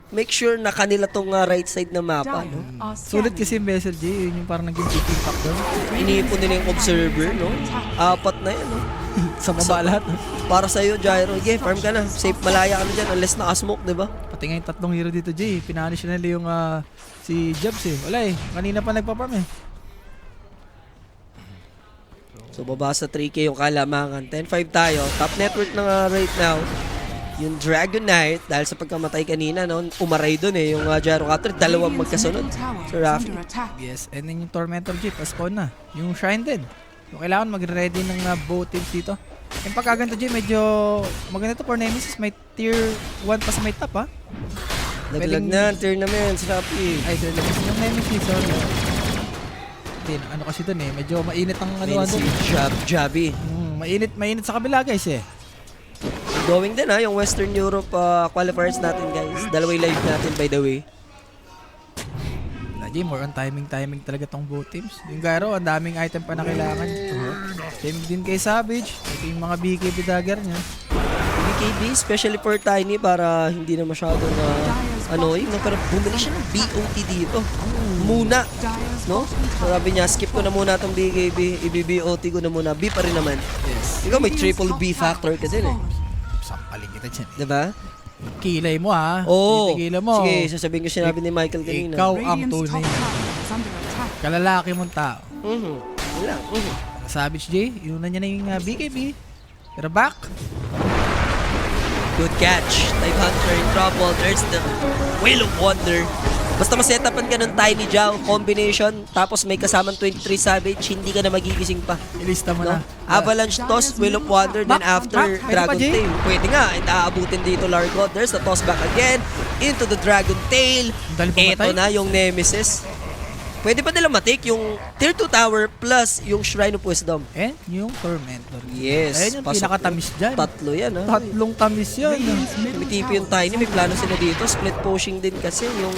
make sure na kanila tong right side na mapa. Dire No? are sulit scanning. kasi yung Vessel J, yun yung parang naging big impact doon. Inipon nila yung observer. No? Apat na yan. No? Sa baba lahat. No? Para sa'yo, Gyro. Yeah, farm ka na. Safe, malaya ka na dyan unless naka-smoke, di ba? Pati nga yung tatlong hero dito, J. Pinanish na nila yung si Jabs eh. Wala eh. Kanina pa nagpa-farm eh. So, baba sa 3K yung kalamangan. 10-5 tayo. Top network na right now. Yung Dragon Knight, dahil sa pagkamatay kanina, no, umaray dun eh. Yung Gyrocopter, dalawang Radiant's magkasunod. middle tower So, is Rafi. under attack. Yes, and then yung Tormentor Jeep, spawn na. Yung Shrine Dead. So, kailangan mag-ready ng both teams dito. Yung pagkaganto Jeep, medyo maganda to for Nemesis. May tier 1 pa sa may top ha. Naglag na, tournament, si Rafi. Ay, so yung Nemesis, sorry. Din, ano kasi dun eh, medyo mainit ang ano Ayun si dun. Javi. Mainit sa kabila guys eh. Going din ha, yung Western Europe qualifiers natin guys. Dalaway live natin by the way. Lagi, more on timing talaga tong both teams. Yung Gyro, ang daming item pa na kailangan. Same din kay Savage. Ito yung mga BKB dagger niya. BKB, especially for Tiny para hindi na masyadong annoying. No? Pero bumili siya ng BOT dito. Muna. Dire's No? So, sabi niya, skip ko na muna itong BKB, i-BOT ko na muna. B pa rin naman. Yes. Ikaw may triple B factor ka din eh. Sampalin kita dyan. Diba? Kilay mo ha. Oo. Tigilan mo. Sige, sasabihin ko sinabi ni Michael kanina. Ikaw ang Radiant's tunay. top tower is under attack. Kalalaki mong tao. Wala. Savage J, inunan niya na yung BKB. Pero back. Good catch. Type Hunter in trouble. There's the Wheel of Wonder. Basta masetapan ka ng Tiny Jao combination, tapos may kasamang 23 Savage, hindi ka na magigising pa. Ilista mo No? na. Avalanche toss, Wheel of Wonder, then after pwede pa, Dragon Jay? Tail. Pwede nga, aabutin dito Largo. There's the toss back again into the Dragon Tail. Dali pumatay. Ito na yung Nemesis. Pwede pa nila matake yung Tier 2 Tower plus yung Shrine of Wisdom. And yung Tormentor. Yes. Ayun yung pasok pinakatamis dyan. Tatlo yan, ha? Tatlong tamis yan. Radiant's middle Tumitipo yung tower Tiny, is may plano under sila dito. Split pushing din kasi yung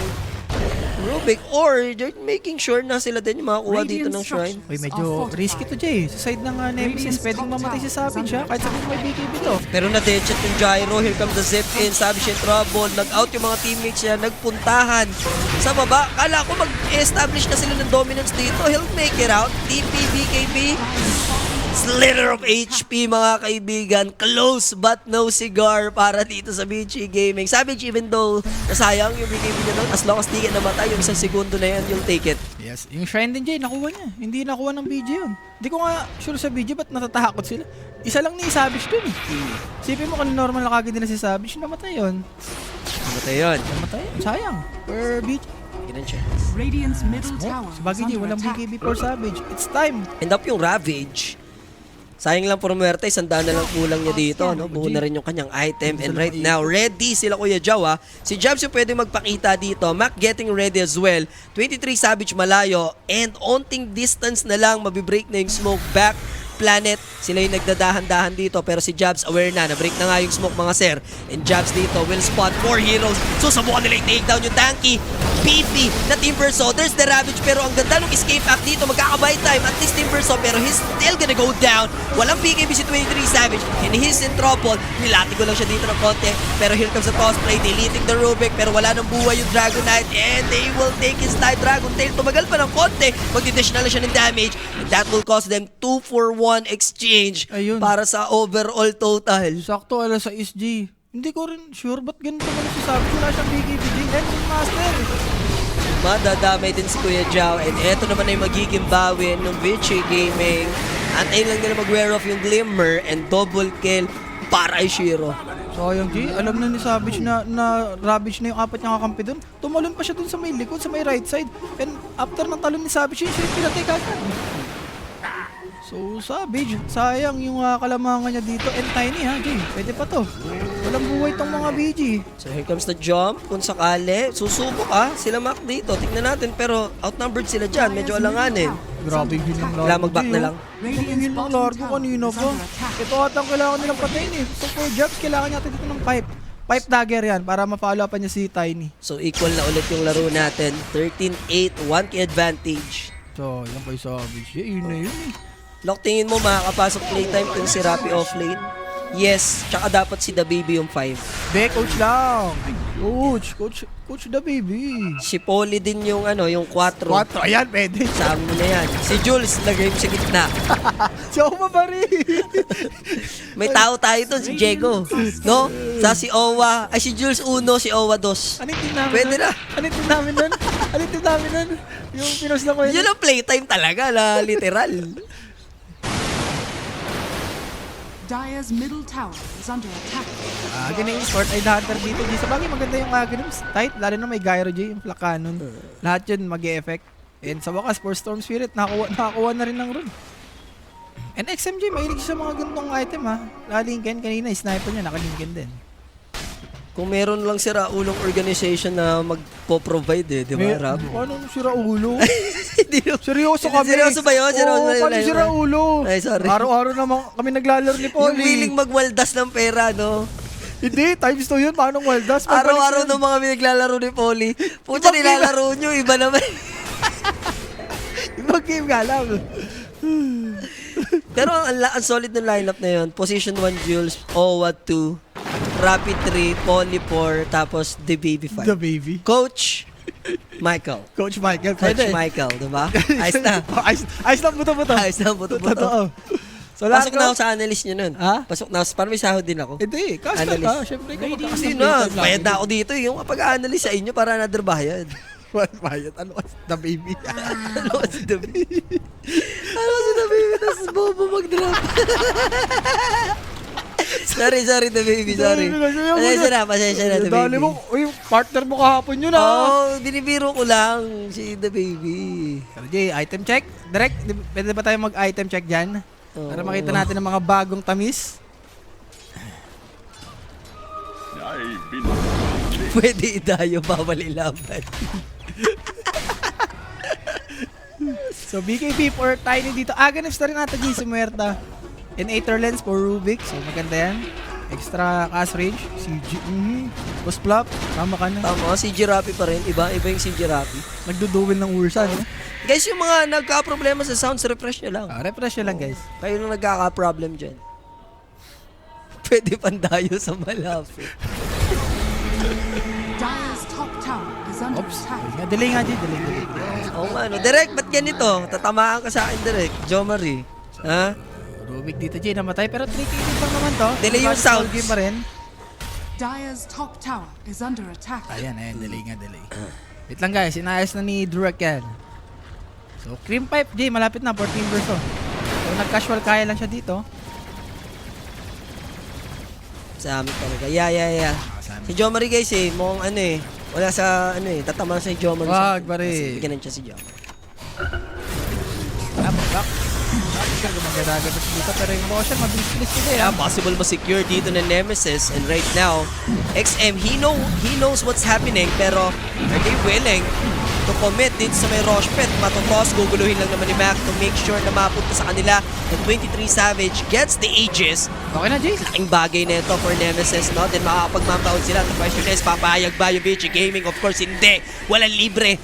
Rubik. Or they're making sure na sila din yung makakuha dito ng Shrine. Uy, medyo risky to, Jay. Sa side ng Nemesis, pwedeng mamatay si Savage ha. Kahit sabihin may BKB to. Pero na-deadshot yung Gyro. Here comes the zip in. Sabi siya trouble. Nag-out yung mga teammates niya. Nagpuntahan sa baba. Kala ko mag-establish na sila ng dominance dito. He'll make it out. TP, BKB. Slither of HP mga kaibigan. Close but no cigar para dito sa BG Gaming. Savage, even though nasayang yung BKB niya doon, as long as di ka namatay, yung isang segundo na yan, you'll take it. Yes, yung Shrine din Jay, nakuha niya. Hindi nakuha ng BG yun. Hindi ko nga sure sa BG, ba't natatakot sila? Isa lang ni Savage dun eh. Sipin mo kung normal na kagad nila si Savage, namatay yun. Namatay yun. Namatay yun, sayang. Per BG. Ganun siya. Radiant's middle tower is Sabagay Jay, under walang attack. BKB for Savage. It's time. End up yung Ravage. Sayang lang Promerte, sandaan na lang kulang niya dito, no? Buo na rin yung kanyang item. And right now, ready sila Kuya Jow, ha? Si Jabs yung pwede magpakita dito. Mac getting ready as well. 23 Savage malayo. And onting distance na lang, mabibreak na yung smoke back. Planet, sila yung nagdadahan-dahan dito. Pero si Jabs aware na, na-break na nga yung smoke mga sir. And Jabs dito will spot more heroes. Susubukan nila yung takedown yung tanky. Beefy na Timbersaw. There's the Ravage pero ang ganda ng escape act dito. Magkakabay time at least Timbersaw pero he's still gonna go down. Walang BKB si 23 Savage and he's in trouble. Nilati ko lang siya dito ng konti pero here comes the cosplay. Deleting the Rubik pero wala nang buhay yung Dragon Knight and they will take his life. Dragon Tail tumagal pa ng konti. Magdidish na lang siya ng damage and that will cost them 2-for-1 exchange Ayun. para sa overall total. Sakto alas sa SG. Hindi ko rin sure ba't ganito pala si Savage. Wala siyang BKB Jay. Engine Master. Madadamay din si Kuya Jow and eto naman ay magiging bawin ng Vichy Gaming. Antayin lang nila mag-wear off yung Glimmer and double kill para kay Shiro. Sayang Jay, alam na ni Savage na Ravage na yung apat niyang kakampi doon. Tumalon pa siya doon sa may likod, sa may right side. And after ng talon ni Savage, siya yung pinatay kagad. So Savage, sayang yung kalamangan niya dito. And Tiny ha Jay, pwede pa to. Walang buhay tong mga BG. So here comes the jump. Kung sakali, susubok sila Mac dito. Tingnan natin pero outnumbered sila dyan. Medyo alanganin. Grabe yung hilang largo. Kailangan mag-back na lang. Radiant's Yung bottom largo tower kanina is pa. under attack. Ito atang kailangan nilang patayin eh. So for Jabs, kailangan natin dito ng pipe. Pipe dagger yan para ma-follow up niya si Tiny. So equal na ulit yung laro natin. 13-8, 1k advantage. So, yan pa yung Savage. Yun na yun eh. Lock, tingin mo makakapasok playtime kung si Rappi offlane? Yes, tsaka dapat si The Baby yung 5. Be, coach lang. Coach the baby. Si Polly din yung yung 4. 4, ayan, pwede. Saan mo na yan? Si Jules, lagay mo sa gitna. Si Oma pa rin. May tao tayo doon, si Diego. No? Sa si Owa, ay si Jules 1, si Owa 2. Anong team namin Pwede nun? na. Anong team namin nun? Anong team namin nun? Yung pinos na ko yun. Yun ang playtime talaga, na literal. Dire's middle tower is under attack. Ganun yung Sword Eye Hunter dito. Sa bagay maganda yung ganun. Tight, lalo na may Gyro J, yung flak cannon. Lahat yun mag-e-effect. And sa wakas, for Storm Spirit, nakakuha na rin ng rune. And XMJ, mahilig siya sa mga ganitong item ha. Lincoln kanina, sniper niya, naka-Lincoln din. Kung meron lang si Raulong organization na magpo-provide di ba, Rab? Anong sira ulo? Hindi no. Seryoso kami. Seryoso ba yun? Seryoso ba yun? paano sira ulo? Ay, sorry. Araw-araw naman kami naglalaro ni Yung Polly. willing magwaldas ng pera, no? Hindi, times 2 yun. Paano waldas? Araw-araw ng mga naglalaro ni Polly. Puta, Ibang nilalaro nyo, iba naman. Ibang game nga lang. Pero ang solid ng lineup na yun. Position 1 Jules, Owa 2, Rapid 3, Polly 4, tapos The Baby 5. The baby. Coach Michael. Coach Michael. Coach Pwede. Michael, diba? Ayos na. Ayos na, buto-buto. Ayos na, buto-buto. Totoo. So, lahat Pasok na ako sa analyst nyo nun. Ha? Pasok na ako. Parang may sahod din ako. Hindi, caster Analyst. ka. Siyempre, ikaw Hindi magkakasama na. dito. Bayad na ako dito. Yung kapag-analyst sa inyo para another bayad. Bayad. Ano kasi? The baby. Ano kasi The Baby? Ano kasi The Baby? Tapos bobo mag-drop. sorry, The Baby. Sorry. Pasensya na, The Dali Baby. mo, yung partner mo kahapon yun Oh, binibiro ko lang si The Baby. Jay, item check. Direct, pwede ba tayo mag-item check dyan? Para makita natin ang mga bagong tamis. Pwede idayo, bawal ilaban. So, BKB for Tiny dito. Ganap na rin natin Jay si Muerta. And Aether Lens for Rubik. So, maganda yan. Extra cast range. CG. Boss Plop. Tama ka na. Tama, si Jirapi pa rin. Iba yung si Jirapi. Nagduduwin ng Ursa, no? Guys, yung mga nagka-problema sa sounds, refresh nyo lang. Refresh nyo lang, guys. Kayo nang nagkaka-problem dyan. Pwede pandayo sa malapit. Dire's top tower is under Oops. attack. Delay nga, Jay. Delay. Oo nga, no. Direct, ba't ganito? Tatamaan ka sa akin, Direct. Jo Marie. Ha? Rubik dito, Jay, namatay. Pero 3 kills lang naman to. Delay yung Bakit sounds. game pa rin? Dire's top tower is under attack. Ayan, delay nga, delay. Wait lang guys, inayos na ni Durak yan. So, cream pipe, Jay, malapit na, 14 verso. So, nag-casual kaya lang siya dito. Sa amin talaga. Yeah. Sa amin. Si Jomari guys mukhang wala sa tatama sa Jomari. Wag, pare. Bigyan siya si Jomari. Back. Gumagadagat dito, pero yung motion, mabilis-bilis sila. Yeah, possible ma-secure dito ng Nemesis, and right now, XM, he knows what's happening, pero are they willing to commit dito sa may rush pit? Matotos, guguluhin lang naman ni Mac to make sure na mapunta sa kanila. And 23 Savage gets the Aegis. Okay na, Jay. Laking bagay na ito for Nemesis, no? Then makakapag-mount sila. The question is, papayag ba yung VG Gaming? Of course, hindi. Walang libre.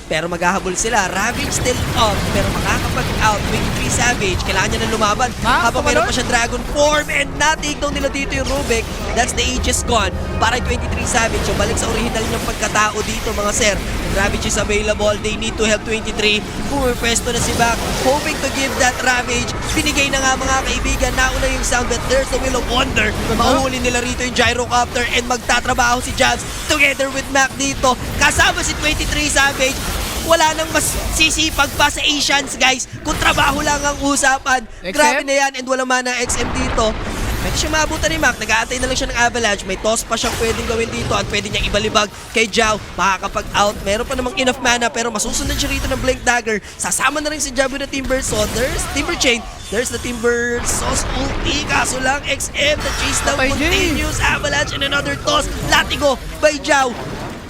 Pero maghahabol sila. Ravage still up, pero makakapag-out. 23 Savage, kailangan niya na lumaban. Habang meron pa siya Dragon Form, and na-takedown nila dito yung Rubik. That's the Aegis gone. Para 23 Savage, yung balik sa original niyang pagkatao dito, mga sir. Ravage is available. They need to help 23. Pumipwesto na si Back, hoping to give that Ravage. Binigay na nga, mga kaibigan. Nauna yung sound, but there's the Will of Wonder. Mahuhuli nila rito yung Gyrocopter, and magtatrabaho si Jabs together with Mac dito. Kasama si 23 Savage. Wala nang mas sisipag pa sa Asians, guys. Kung trabaho lang ang usapan. XM? Grabe na yan, and wala man ang XM dito. Pwede siya maabutan ni Mac. Nag-aantay na lang siya ng Avalanche. May toss pa siyang pwedeng gawin dito at pwede niyang ibalibag kay Jao. Makakapag-out. Meron pa namang enough mana, pero masusunod siya rito ng Blink Dagger. Sasama na rin si Jao with the Timber. So there's Timber Chain. There's the Timber Sauce ulti. Kaso lang, XM, the chase down Patay, Jay. continues. Avalanche and another toss. Latigo by Jao.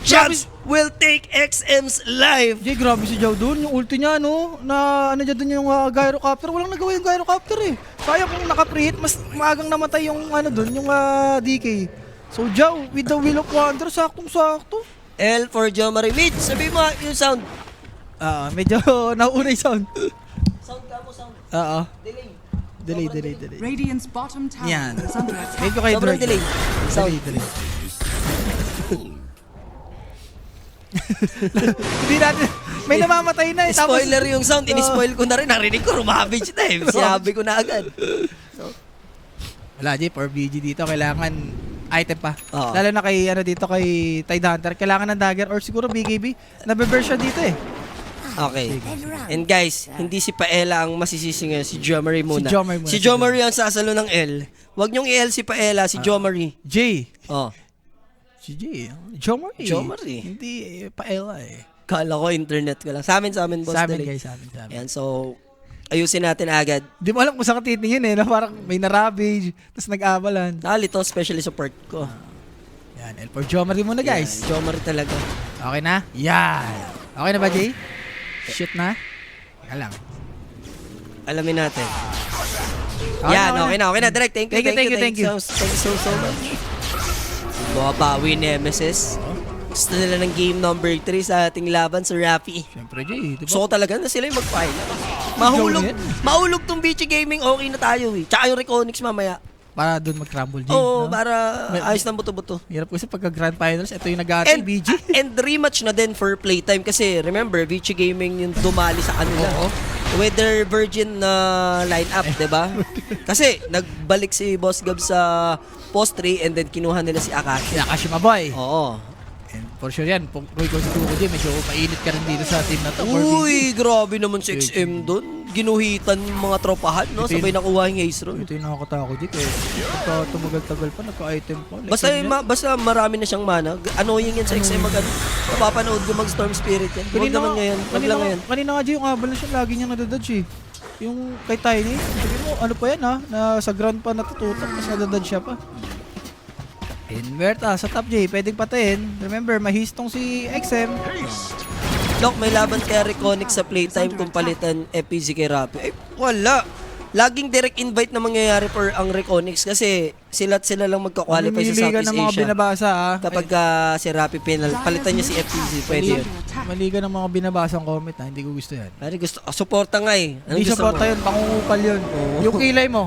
Jabs will take XM's life. Jay, grabe si Jao doon. Yung ulti niya, no? Na ano dyan doon yung Gyrocopter. Walang nagawa yung Gyrocopter eh. Sayang kung naka-prehit, mas maagang namatay yung ano doon, yung DK. So Jao, with the Will of Wonder, saktong-sakto. L for Jomari. Mitch, sabi mo yung sound. Medyo nauna yung sound. Sound ka mo, sound. Delay. Radiant's bottom tower Yan. is under attack. Medyo kay Sobrang Drake. delay. Sound. Delay. Hindi natin, may namamatay na eh. Tapos, Spoiler yung sound. In-spoil ko na rin. Narinig ko, rumabage na eh. Sinabi ko na agad. wala, Jay, for BG dito, kailangan item pa. Oo. Lalo na kay, dito kay Tide Hunter, kailangan ng dagger or siguro BKB. Nabe-burst siya dito eh. Okay. And guys, hindi si Paella ang masisisi ngayon. Si Jomari muna. Si Jomari muna. Si Jomari ang sasalo ng L. Huwag niyong i-L si Paella, si Jomari. Jay. Oh. Si Jay. Jomari. Jomari. Hindi Paella eh. Kala ko internet ko lang. Sa amin, boss. Sa amin Dali. guys, sa amin. Ayan, so, ayusin natin agad. Di mo alam kung saan ka titingin eh. Na parang may na-ravage, tapos nag-avalan. Nalito, specially support ko. Yan, L for Jomari muna guys. Yan, Jomari talaga. Okay na? Yan. Okay na ba, Jay? Shit na? Teka lang. Alamin natin. Okay Yan, na, okay na. Direct, thank you. Thank you. Thank you so much. Bumabawi Nemesis. Gusto nila ng game number 3 sa ating laban sa Rappi. Siyempre, Jay. Diba? So talaga na sila yung mag-final. Joe Mahulog tong BG Gaming, okay na tayo eh. Tsaka yung Reconyx mamaya. para doon mag-crumble, Jay. Oo, no? para ayos ng buto-buto. Hirap kasi pagka Grand Finals, ito yung nag-aatay, BG. And rematch na din for playtime kasi remember, VG Gaming yung dumali sa kanila. Oo. With their virgin na lineup, 'di ba? Kasi nagbalik si Boss Gab sa post 3 and then kinuha nila si Akashi. Nakashima boy. Oo. And for sure yan, kung Roy Kosutuko, Jay, medyo mainit ka rin dito sa team na to. Uy, grabe naman si XM doon. Ginuhitan yung mga tropahan, no? Ito Sabay nakuha yung Ace Roll. Ito yung nakakatakot, Jay. Kaya pagka tumagal-tagal pa, nagka-item pa. Like, Basta, basta marami na siyang mana. Annoying yan sa XM mag napapanood ko mag Storm Spirit yan. Huwag naman ngayon. Huwag lang ngayon. Kanina nga, Jay, yung avalanche siya, lagi niyang nadadodge eh. Yung kay Tiny, sabi mo, ano pa yan ha? Na sa ground pa natututok, mas nadadodge siya pa. Inverta sa top, Jay, pwedeng patayin. Remember, mahistong si XM. Look, may laban kay Reconyx sa playtime kung palitan FPZ kay Rappi. Eh, wala. Laging direct invite na mangyayari for ang Reconyx kasi sila lang magka-qualify sa Mamimiligan Southeast ng mga Asia. binabasa ha. Kapag si Rappi palitan niya si FPZ, pwede yun. Maliga ng mga binabasang comment ha, hindi ko gusto yan. Pare, gusto, suporta nga eh. Anong Hindi gusto supporta mo? yun, pangungupal yun. Yung kilay mo.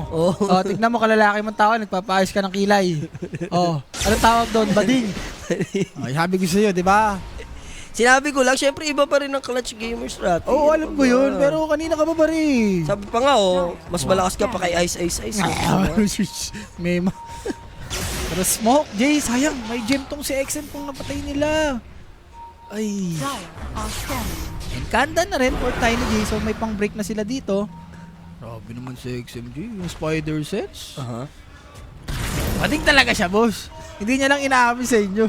Tignan mo, kalalaki mong tao, nagpapaayos ka ng kilay. Anong tawag doon? Bading. Sabi ko sa'yo, di ba? Sinabi ko lang, syempre iba pa rin ang clutch gamers, Rapi. Oo, alam ko yun. Pero kanina ka pa ba rin? Sabi pa nga, mas malakas ka pa kay Ice. Mema. Pero smoke, Jay, sayang. May gem tong si XM kung napatay nila. Ay. Dire are scanning. And kanda na rin for Tiny Jay. So may pang break na sila dito. Grabe naman si XMG. Yung spider sense. Aha. Pating talaga siya, boss. Hindi niya lang inaamin sa inyo.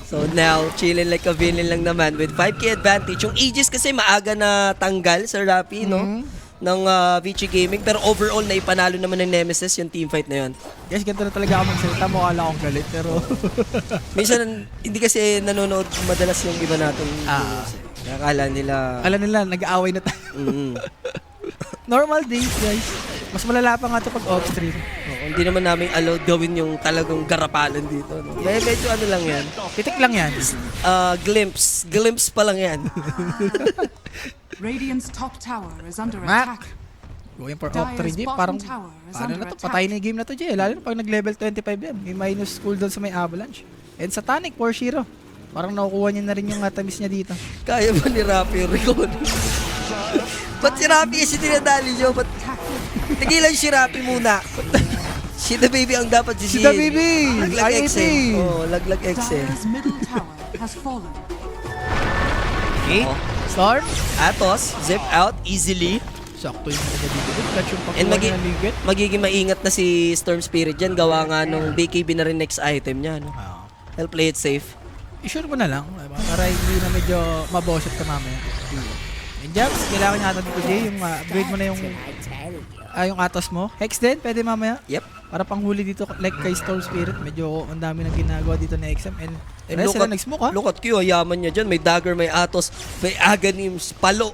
So now, chilling like a villain lang naman with 5k advantage. Yung Aegis kasi maaga na tanggal sa Rappi, no? Ng VG Gaming. Pero overall, naipanalo naman ng Nemesis yung teamfight na yun. Guys, ganito na talaga ako magsalita. Mukha lang akong galit. Pero Minsan, hindi kasi nanonood madalas yung iba natin. Kaya akala nila... alam nila, nag-aaway na tayo. Normal days, guys. Mas malala pa nga ito pag off-stream. Hindi naman namin allowed gawin yung talagang garapalan dito. No? Medyo ano lang yan. Titik lang yan. Glimpse. Glimpse pa lang yan. Radiant's top tower is under Mac. attack. Going for Dire's off-3, Jay. bottom Parang, tower is paano under na to? attack. Patay na yung game na to, Jay. Lalo na pag nag-level 25 yan. May minus cooldown sa may avalanche. And Satanic, for Shiro. Parang nakukuha niya na rin yung tamis niya dito. Kaya ba ni Rappi yung recall? Ba't si Rappi kasi tinadali nyo? Ba't tigilan si Rappi muna? Si The Baby ang dapat Si sisihin. The Baby! Laglag IAP! X eh. Laglag X eh. Dire's middle tower has fallen. Okay. Storm. Atos, zip out easily. Sakto yung mga dito. Clutch yung And pagkuha ng ligit. magiging maingat na si Storm Spirit dyan. Gawa nga nung BKB na rin next item niya. No? He'll play it safe. I-sure mo na lang. Diba? Para hindi na medyo maboset ka mamaya. And Jabs, kailangan niya dito, Jay. Yung upgrade mo na yung Atos mo. Hex din, pwede mamaya. Yep. Para panghuli dito, like kay Storm Spirit, medyo ang dami nang ginagawa dito na XM. And rest sila nag-smoke, ha? Look at Q, yaman niya dyan. May dagger, may Atos, may Aghanims, palo.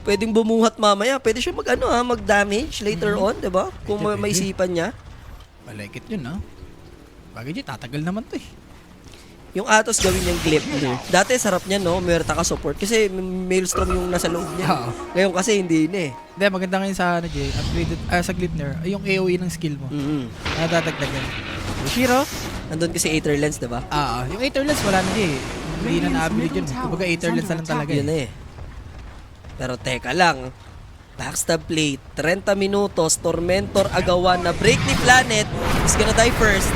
Pwedeng bumuhat mamaya. Pwede siya mag-damage later on, di ba? Kung may isipan niya. Malike it yun, ha? Bagay Jay, tatagal naman to eh. Yung Atos gawin niyang clip. Dati sarap niya, no? Merta ka support. Kasi Maelstrom yung nasa loob niya. Oo. Ngayon kasi hindi na eh. Hindi, maganda ngayon sa Jay, upgraded, sa Glipner, yung AoE ng skill mo. Nadadagdagan. Shiro? Nandun kasi Aetherlens, di ba? Yung Aetherlens wala na Jay. Hindi na na-upgrade yun. Kumbaga Aetherlens na lang talaga. Yun na eh. Pero teka lang. Backstab plate, 30 minutos, Tormentor agawan na break ni Planet is gonna die first.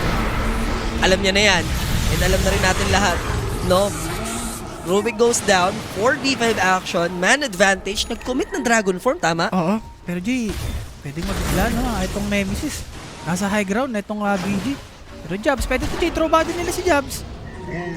Alam niya na yan. And alam na rin natin lahat. No? Rubik goes down, 4v5 action, man advantage, nag-commit ng Dragon Form, tama? Oo. Pero Jay, pwedeng mabigla, no? Itong Nemesis. Nasa high ground na itong BG. Pero Jabs, pwede ito Jay. Throw body nila si Jabs.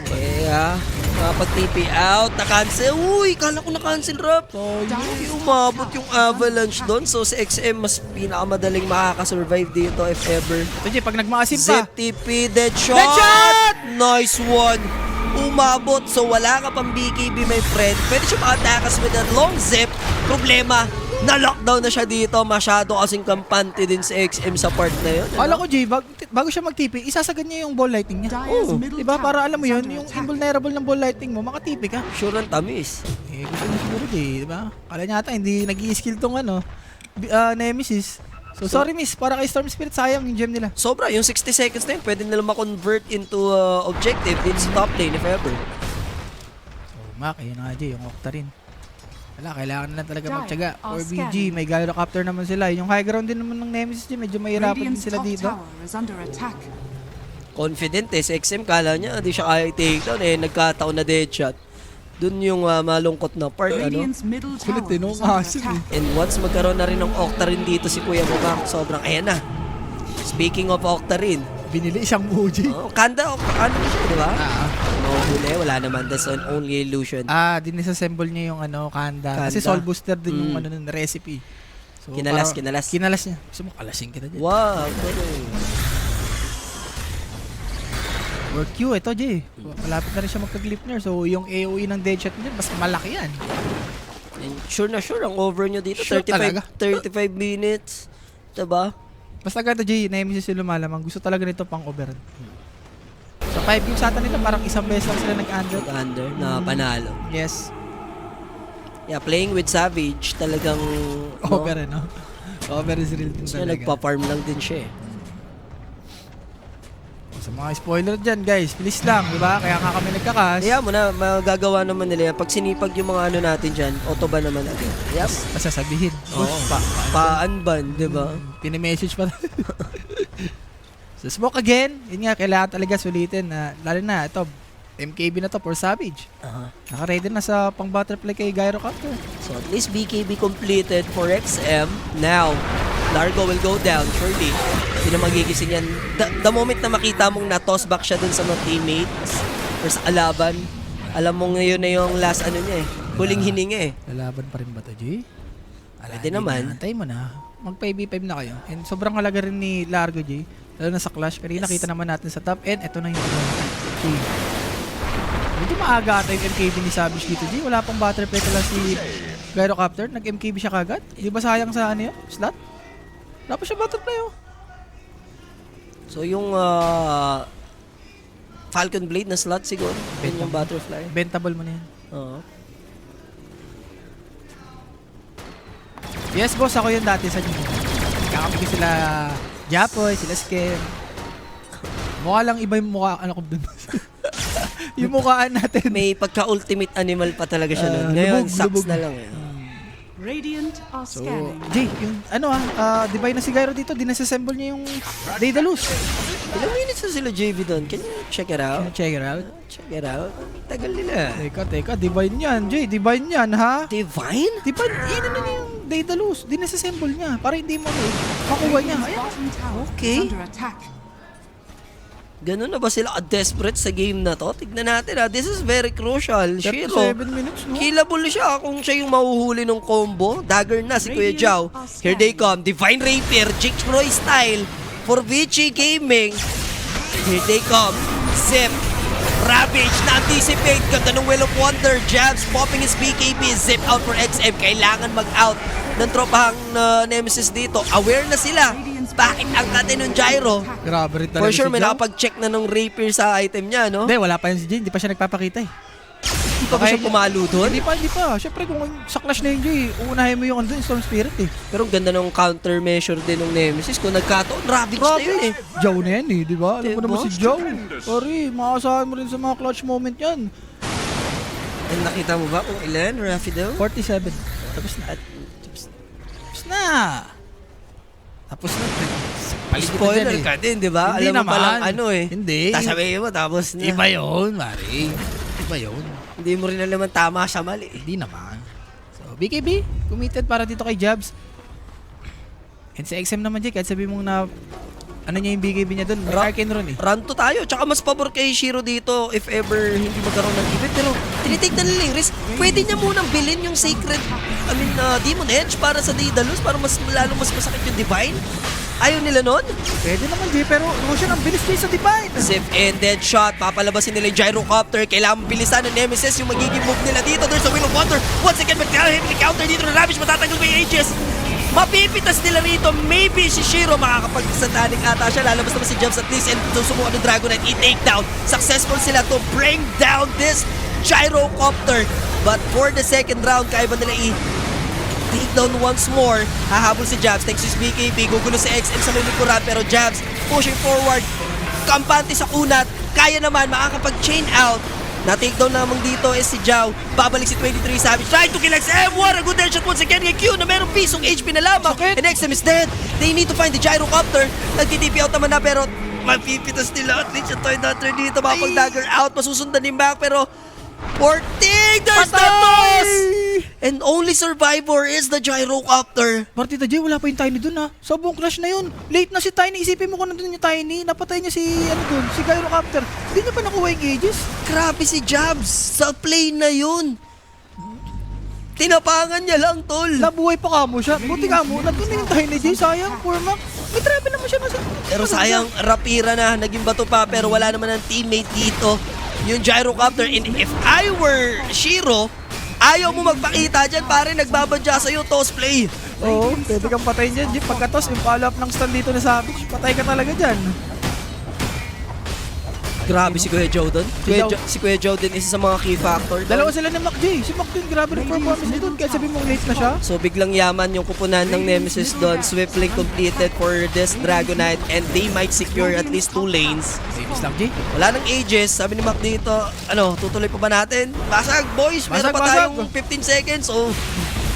Kaya, makapag-TP out, na-cancel. Uy, kala ko na-cancel, Rap. Hindi umabot yung avalanche doon. So, si XM mas pinakamadaling makakasurvive dito if ever. Ito Jay, pag nagmaasim Zip pa. TP, dead shot! Dead shot! Nice one! Umabot, so wala ka pang BKB, my friend. Pwede siya makatakas with a long zip. Problema, na-lockdown na siya dito. Masyado kasing kampante din si XM sa part na yun. Kala ko Jay, bago siya mag-TP, isasagad niya yung ball lighting niya. Dire's middle Diba? Para tower alam mo is yun, under yung attack. invulnerable ng ball lighting mo, maka-TP ka. Sure ang tamis. Gusto niya siguro Jay, diba? Kala niya ata, hindi nag-i-skill tong Nemesis. So sorry miss, para kay Storm Spirit, sayang yung gem nila. Sobra, yung 60 seconds na yun, pwede nila ma-convert into objective din sa top lane if ever. So Mac, ayun nga Jay, yung Octa rin. Wala, kailangan na lang talaga magtyaga. Or scan. BG, may gyrocopter naman sila. Yung high ground din naman ng Nemesis Jay, medyo mahirapan din Radiant's sila top dito. tower is under attack. Confident si XM, kala niya, di siya kaya i-takedown nagkataon na deadshot. Dun yung malungkot na part, Radiant's middle tower Kulit, no? is under Asim, attack. And once magkaroon na rin ng Octa rin dito si Kuya Mukha, sobrang ayan na. Speaking of Octa rin, Binili isang Muji. Kanda siya, di ba? No huli, wala naman. That's an only illusion. Dinisassemble niya yung Kanda. Kasi Kanda. Soul Booster din yung nun, recipe. So, Kinalas. Kinalas niya. Gusto mo kalasing kita dyan. Wow, Or Q, ito Jay. Malapit na rin siya magka-Glipner. So yung AoE ng deadshot niya, mas malaki yan. and sure na sure, ang over nyo dito, Sure 35 minutes. Diba? Basta ganito Jay, Nemesis yung lumalamang. Gusto talaga nito pang over. Sa 5 games ata nila, parang isang beses lang sila nag-under. Under na panalo. Yes. Yeah, playing with Savage, talagang Over no? Over is real din Siya talaga. nagpa-farm lang din siya eh. Sa mga spoiler dyan, guys, please lang, di ba? Kaya nga kami nagkakas. Kaya mo na, magagawa naman nila yan. Pag sinipag yung mga ano natin dyan, autoban naman natin. Yep. Masasabihin. Oo. Paan-ban, di ba? Pinimessage pa. So, smoke again. Yun nga, kailangan talaga sulitin. Lalo na, ito, MKB na to for Savage. Naka-ready na sa pang-butterfly kay Gyrocopter. So at least BKB completed for XM. Now, Largo will go down, surely. Hindi na magigising yan. The moment na makita mong na-toss back siya dun sa mga teammates or sa alaban, alam mo ngayon na yung last ano niya eh. Huling hininga eh. Lalaban pa rin ba ito, Jay? Pwede naman. Antay mo na. Mag-5v5 na kayo. And sobrang halaga rin ni Largo, Jay. Lalo na sa Clash. Pero nakita naman natin sa top end. Ito na yung Jay. Medyo maaga ata yung MKB ni Savage dito, Jay. Wala pang butterfly pala si Gyrocopter. Nag-MKB siya kagad. Di ba sayang sa ano yun? Slot? Wala pa siya butterfly, oh. So yung Falcon Blade na slot siguro. Yun yung butterfly. Bentable mo na yan. Oo. Yes, boss. Ako yun dati sa Gino. Kakampi ko sila Japoy, sila Skem. Mukha lang iba yung mukha. Ano ko dun? Yung mukhaan natin. May pagka-ultimate animal pa talaga siya nun. Ngayon, sucks na lang eh. Radiant are So, scanning. Jay, yung ano divide na si Gyro dito, dinasassemble niya yung Daedalus. Ilang minutes na sila JV doon? Can you check it out? Check it out. Check it out. Tagal nila. Teka, divine yan, Jay. Divine yan, ha? Divine? Divine, yun na yung Daedalus. Dinasassemble niya para hindi mo makuha niya. Ayan. Bottom tower Okay. is under attack. Ganun na ba sila desperate sa game na to? Tignan natin ha. This is very crucial. Shiro, 37 minutes, no? killable siya kung siya yung mahuhuli ng combo. Dagger na si Kuya Jao. Here they come. Divine Rapier, Jake Roy style for Vici Gaming. Here they come. Zip. Ravage na-anticipate. Ganda ng Will of Wonder. Jabs popping his BKB. Zip out for XM. Kailangan mag-out ng tropahang Nemesis dito. Aware na sila. Bakit ang kate ng Gyro? Grabe rin talaga For sure, si may Jao. nakapag-check na ng Rapier sa item niya, no? Hindi, wala pa yan si Jay. Hindi pa siya nagpapakita eh. Hindi pa ba siya pumalo doon? Hindi pa. Siyempre, kung sa Clash na yun, Jay, uunahin mo yung andun, Storm Spirit eh. Pero ang ganda ng countermeasure din ng Nemesis. Kung nagkataon, Ravage na yun eh. Jao na yan eh, di ba? Alam mo Diba? naman si Jao. Sorry, makakasahan mo rin sa mga clutch moment yan. And nakita mo ba kung ilan, Rafido? 47. Tapos na. Tapos na. Spoiler ka din, di ba? Hindi Alam mo naman. palang ano eh. Hindi. Sasabihin mo, tapos na. Iba yun, Mari. Iba yun. Hindi mo rin alam ang tama sa mali. Hindi naman. So, BKB, committed para dito kay Jabs. And sa XM naman, Jay, kahit sabi mong na ano niya yung BKB niya doon, may Arcane Rune eh. Run to tayo. Tsaka mas pabor kay Shiro dito if ever hindi magkaroon ng event. Pero tinitake na nila yung risk. Pwede niya munang bilhin yung Sacred, Demon Edge para sa Daedalus para mas lalo mas masakit yung Divine. Ayaw nila nun? Pwede naman, Jay, pero Roshan ang bilis Jay sa Divine. Zip and dead shot. Papalabasin nila yung Gyrocopter. Kailangan bilisan ng Nemesis yung magiging move nila dito. There's a Will of Wonder. Once again, mag-heavy counter dito ng Ravage. Matatanggal ba yung Aegis? Mapipitas nila rito. Maybe si Shiro makakapag-satanik ata siya. Lalabas naman si Jumps at least. And susubukan ng Dragonite i-take down. Successful sila to bring down this Gyrocopter. But for the second round, kaya ba nila take down once more. Hahabol si Jabs. Takes his BKB. Gugulo si XM sa lulikuran. Pero Jabs pushing forward. Kampante sa kunat. Kaya naman makakapag-chain out. Na-takedown naman dito is si Jao. Babalik si 23 Savage. Trying to kill XM. What a good headshot once again kay Q na merong pisong HP na lamang. And XM is dead. They need to find the Gyrocopter. Nagti-TP out naman na pero mapipitas nila at least yung Toy Hunter dito. Mapag-dagger out. Masusundan din back pero Porting! There's the toss! And only survivor is the Gyrocopter. Partita Jay, wala pa yung Tiny dun ha. Sa buong Clash na yun. Late na si Tiny. Isipin mo kung nandun yung Tiny. Napatay niya si, si Gyrocopter. Hindi niya pa nakuha yung Aegis. Grabe si Jabs. Sa play na yun. Tinapangan niya lang, tol. Nabuhay pa kamo siya. Buti kamo. Nandun na yung Tiny Jay. Sayang, Cormac. May travel naman siya. Pero sayang, rapira na. Naging bato pa. Pero wala naman ng teammate dito. Yung Gyrocopter. And if I were Shiro, ayaw mo magpakita dyan, pare, nagbabadya sa'yo, toss play. Oo, pwede kang patayin dyan, Jay. Pagkatos, yung follow-up ng stand dito na Savage, patay ka talaga dyan. Grabe si Kuya Joe doon. Joe. Si Kuya Joe din isa sa mga key factor. doon. Dalawa sila ni Mac J. Si Mac din, grabe rin performance niya doon. Kaya sabi mong late na siya. So biglang yaman yung kupunan ng Nemesis doon. Swiftly completed for this Dragonite and they might secure at least 2 lanes. Miss lang, J. Wala nang ages. Sabi ni Mac dito, tutuloy pa ba natin? Basag, boys! Meron Basag, pa basag. tayong 15 seconds. So,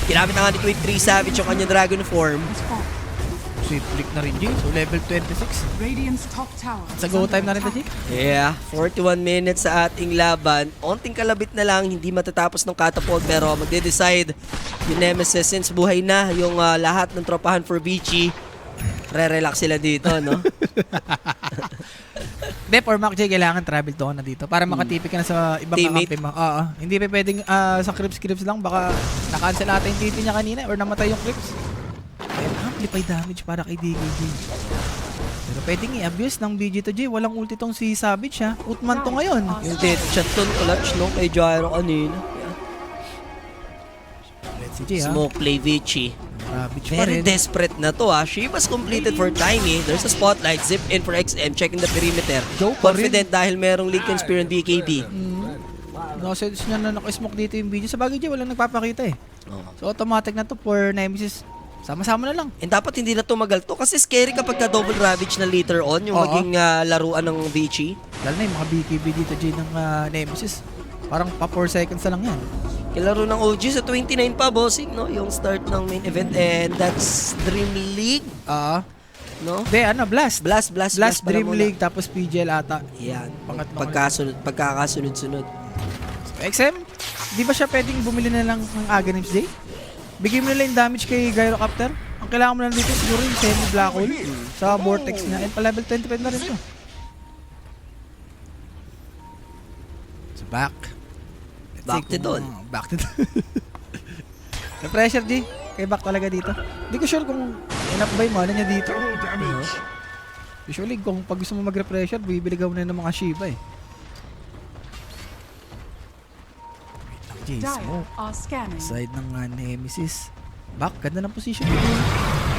ginamit na nga ni Tweet 3 Savage yung kanyang Dragon form. Sweet flick na rin, J. So, level 26. Radiant's top tower Sa is go under time na rin, attack. J. Yeah, 41 minutes sa ating laban. Onting kalabit na lang, hindi matatapos ng catapult pero magde-decide yung Nemesis since buhay na yung lahat ng tropahan for Vici. Re-relax sila dito, no? Hindi, for Mac J, kailangan travel to na dito para makatipik ka na sa ibang Teammate. kakampi mo. Oo. Hindi pa pwedeng sa Crips lang. Baka na-cancel ata yung TP niya kanina or namatay yung Crips. Ayun, amplify damage para kay DKJ. Pero pwedeng i-abuse ng BG to J. Walang ulti tong si Savage ha. Utman to ngayon. Yung dead shot to clutch, no? Kay Gyro kanina. Let's see J ha. Smoke play Vici. Savage pa Very rin. desperate na to She was completed for Tiny. There's a spotlight. Zip in for XM. Checking the perimeter. Joe pa rin. Confident dahil merong lead conspire ng BKB. No-sense niya na naka-smoke dito yung BG. Sa bagay J, walang nagpapakita eh. Oh. So automatic na to for Nemesis. Sama-sama na lang. And dapat hindi na tumagal to kasi scary kapag ka double ravage na later on yung Oo. maging laruan ng Vici. Lalo na yung mga BKB dito J ng Nemesis. Parang pa 4 seconds na lang yan. Kilaro ng OG sa 29 pa, bossing, no? Yung start ng main event and that's Dream League, no? Hindi, Blast. Blast Blast pala Dream muna. League tapos PGL ata. Yan. Pangatlo. Pagkakasunod-sunod. XM, di ba siya pwedeng bumili na lang ng Aghanim's Day? Bigyan mo nila yung damage kay Gyrocopter. Ang kailangan mo lang dito siguro yung semi-black hole sa vortex niya. And pa level 25 na rin to. So back. Let's Back see to doon. Back to doon. Na-pressure, G. Kay back talaga dito. Hindi ko sure kung enough ba yung mana niya dito. Usually, kung pag gusto mo mag-repressure, bibili ka muna ng mga Shiba eh. Wait lang, G. Dire Smoke. are scanning. Side ng Nemesis. Back, ganda ng position.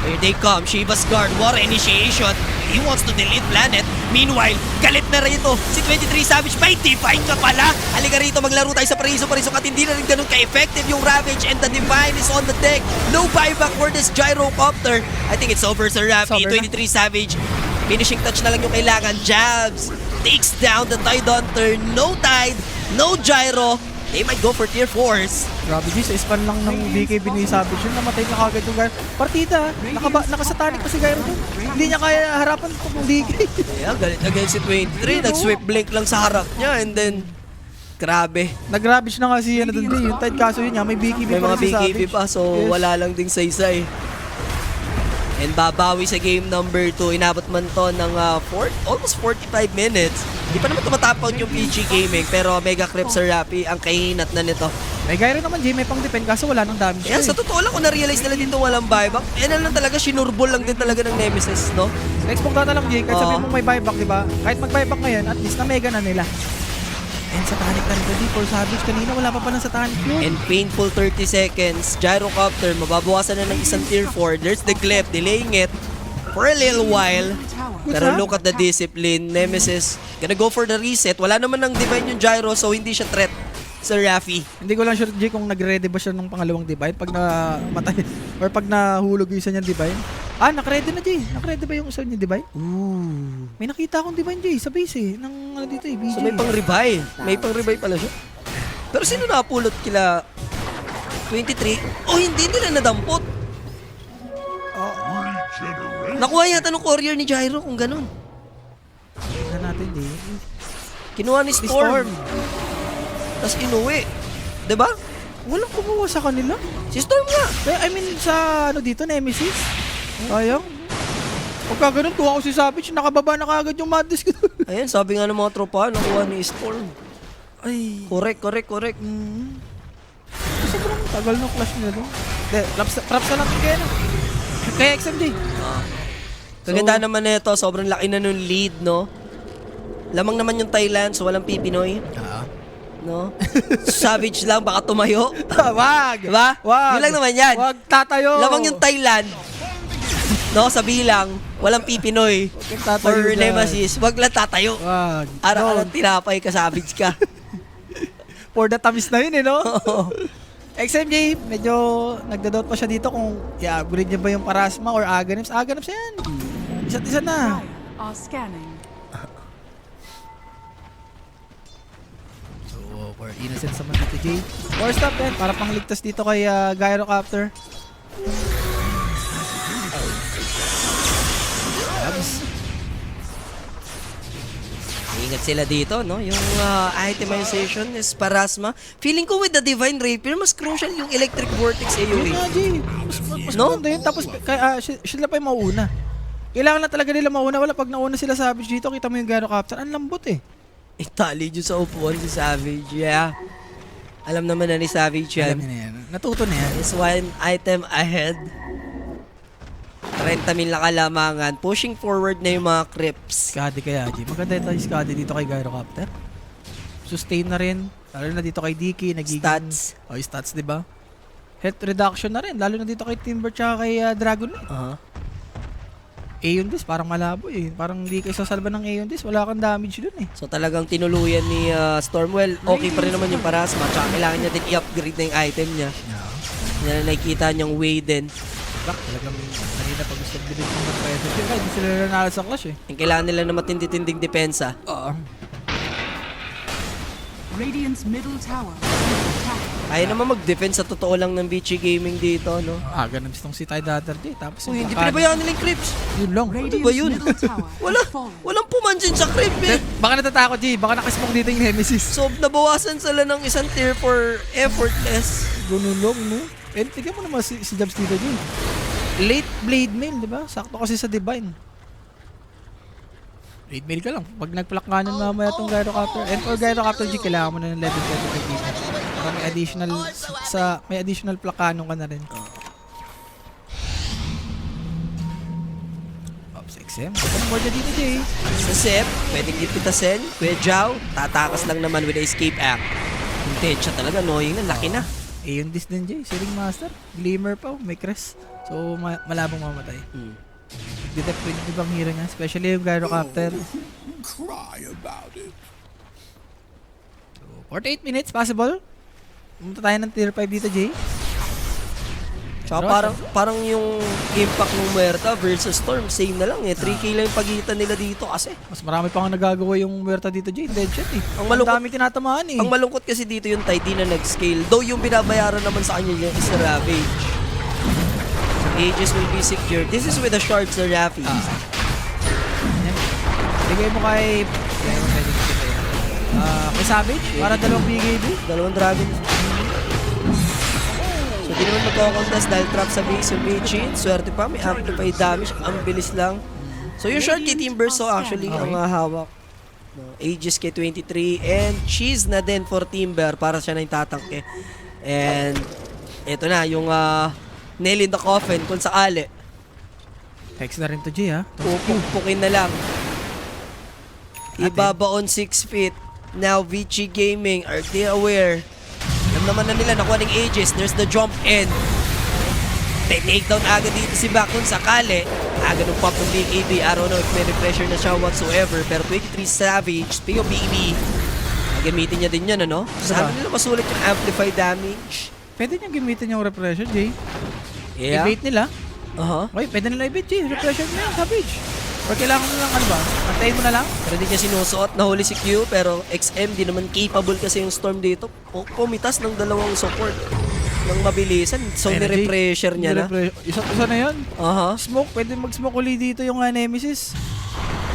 Here they come, Shiva's guard, war initiation. He wants to delete planet. Meanwhile, galit na rin ito. Si 23 Savage, may Divine ka pala. Halika rito, maglaro tayo sa Paraiso at hindi na rin ganun ka-effective yung Ravage and the Divine is on the deck. No buyback for this Gyrocopter. I think it's over, Sir Rafi. It's over 23 Savage, finishing touch na lang yung kailangan. Jabs, takes down the Tide Hunter. No Tide, no Gyro. They might go for tier 4s. Grabe, G. Sa span lang ng BKB ni Savage yun, namatay na kagad yung Gyro. Partida, nakasatanik pa si Gyro doon. Hindi niya kaya harapan kung DK. Yeah, galit against si 23. Nag-swift blink lang sa harap niya and then, grabe. Nag-ravage na nga si doon, yung Tide, kaso yun nga, may BKB May pa mga rin si BKB Savage. pa, so Yes. wala lang ding saysay. And babawi sa game number 2. Inabot man to ng almost 45 minutes. Di pa naman tumatap out yung PG Gaming, pero Mega Crip Sir Rapi ang kahinat na nito. May Gyro naman, J. May pang-defend, kaso wala nang damage. Kaya sa totoo lang, kung na-realize nila dito walang buyback, yan lang talaga, sinurbol lang din talaga ng Nemesis, no? Next pong data lang, J. Kahit Oo. sabihin mong may buyback, di ba? Kahit mag-buyback ngayon, at least na-mega na nila. And satanic na rin, J. For Savage, kanina wala pa ng satanic yun. And painful 30 seconds. Gyrocopter, mababawasan na ng isang tier 4. There's the Glyph, delaying it for a little while. Tower. Pero look at the discipline. Nemesis, gonna go for the reset. Wala naman ng divine yung Gyro, so hindi siya threat. Sir Rafi. Hindi ko lang sure, J, kung nag-ready ba siya ng pangalawang divine pag namatay or pag nahulog yung isa niyang divine. Naka-ready na, J. Naka-ready ba yung isa niyang divine? Ooh. May nakita akong divine, J, sa base eh. Ng dito eh, BJ. So may pang-revive. May pang-revive pala siya. Pero sino napulot kila 23? Oh, hindi nila nadampot. Nakuha yata ng courier ni Gyro kung ganun. Tignan natin, J. Kinuha ni Si Storm. Tapos inuwi. Diba? Walang kumuha sa kanila. Si Storm nga. I mean, sa dito, Nemesis. Sayang. Pagka ganun, kuha ko si Savage, nakababa na kagad yung Madness ko. Ayan, sabi nga ng mga tropa, nakuha ni Storm. Ay. Correct. Sobrang tagal ng clash nila doon. Props na lang kaya na. Kaya XMJ. Kaganda naman nito, sobrang laki na nung lead, no? Lamang naman yung Thailand, so walang Pipinoy. No? Savage lang, baka tumayo. Wag! Diba? Wag! Yun lang naman yan. Wag tatayo! Lamang yung Thailand. No, sa bilang, walang pipinoy. Huwag kang tatayo For dyan. Nemesis, wag lang tatayo. Wag. Araw-araw tinapay ka, savage ka. For the tamis na yun eh, no? Oo. XMJ, medyo nagdadoubt pa siya dito kung i-upgrade niya ba yung Parasma or Aghanims. Aghanims yan. Isa't isa na. Raya are scanning. So, for innocent sa dito, Jay. 4 stop din, para pangligtas dito kay Gyrocopter. Labs. Ingat sila dito, no? Yung itemization is Parasma. Feeling ko with the Divine Rapier, mas crucial yung Electric Vortex Yun AoE. nga, Jay. Mas No? maganda yun. Tapos, sila pa yung mauna. Kailangan na talaga nila mauna. Wala, pag nauna sila Savage dito, kita mo yung Gyrocopter. Ang lambot eh. Itali dyan sa upuan si Savage, yeah. Alam naman na ni Savage Alam yan. niya na yan. Natuto na yan. Is one item ahead. 30,000 lang kalamangan. Pushing forward na yung mga creeps. Skadi kaya, Jay. Maganda ito yung Skadi dito kay Gyrocopter. Sustain na rin. Lalo na dito kay Dicky. Nagiging... Stats. Oh, yung stats, di ba? Health reduction na rin. Lalo na dito kay Timber tsaka kay Dragon. Uh-huh. Aeon Disc, parang malabo eh. Parang hindi kayo sasalba ng Aeon Disc. Wala kang damage dun eh. So talagang tinuluyan ni Stormwell. Okay pa rin naman yung Parasma. Tsaka kailangan niya din i-upgrade na yung item niya. Yan na nakikita niyang way din. Bak, talagang kanina pag gusto bilhin ng presyo. Kaya hindi sila nanalo sa clash eh. Yung kailangan nila na matindi-tinding depensa. Radiant's middle tower is attacked. Kaya naman mag-defense sa totoo lang ng BG Gaming dito, no? Ganun tong si Tide Adder Day. Tapos Uy, hindi kanan- pinabayaan nila yung creeps. Yun lang. Radiant's ba yun? middle tower Wala, has fallen. walang pumansin sa creep eh. Baka natatakot, G. Baka nakasmoke dito yung Nemesis. So, nabawasan sila ng isang tier for effortless. Ganun lang, no? And tignan mo naman si Jabs dito, G. Late Blade Mail, di ba? Sakto kasi sa Divine. Late Mail ka lang. Pag nag-pluck nga nun mamaya itong Gyrocopter. And for Gyrocopter, G, kailangan mo na ng level 25 dito. Para may additional plakano ka na rin. Ops, XM. Ano mo dyan dito, J? Sa Sep, pwedeng ipitasin. Kuya Jao, tatakas lang naman with the escape act. Hindi, siya talaga annoying na, laki na. Aeon Disc din, J. Searing Master. Glimmer pa, may crest. So, malabong mamatay. Dideploy yung ibang hero niya, especially yung Gyrocopter. Cry about it. So, 48 minutes, possible. Pumunta tayo ng tier 5 dito, Jay. Tsaka parang yung impact ng Muerta versus Storm, same na lang eh. 3k lang yung pagitan nila dito kasi. Mas marami pa nga nagagawa yung Muerta dito, Jay. Dead shot eh. Ang malungkot- dami tinatamaan eh. Ang malungkot kasi dito yung Tide, di na nag-scale. Though yung binabayaran naman sa kanya niya is a Ravage. Ages will be secured. This is with the shards na Rafi. Yan. Bigay mo kay... kay Savage, para dalawang BKB. Dalawang dragon. So di naman magkakakontest dahil trap sa base yung Beijing. Swerte pa, may amplified damage. Ang bilis lang. So yung short kay Team Burst, so actually ang hawak. No, Aegis kay 23 and Cheese na din for Timber para siya na yung tatangke. And eto na yung nail in the coffin kung sakali. Hex na rin to, Jay, ha? Pupukpukin na lang. Ibabaon 6 feet. Now VG Gaming, are they aware? Alam naman na nila nakuha ng Aegis. There's the jump in. They take down agad dito si Back kung sakali. Agad ng pop ng BKB. I don't know if may pressure na siya whatsoever. Pero 23 Savage, POBB. Gamitin niya din yan, ano? Sabi nila masulit yung amplified damage. Pwede niyang gamitin yung repression, Jay. Yeah. I-bait nila. Uh-huh. Okay, pwede nila i-bait, Jay. Repression na yung Savage. Or kailangan mo lang, ano ba? Antayin mo na lang. Pero di niya sinusuot. Nahuli si Q. Pero XM di naman capable kasi yung Storm dito. Pumitas ng dalawang support ng mabilisan. So, Energy. nire-pressure niya na. Isa na yun. Aha. Smoke, pwede mag-smoke uli dito yung Nemesis.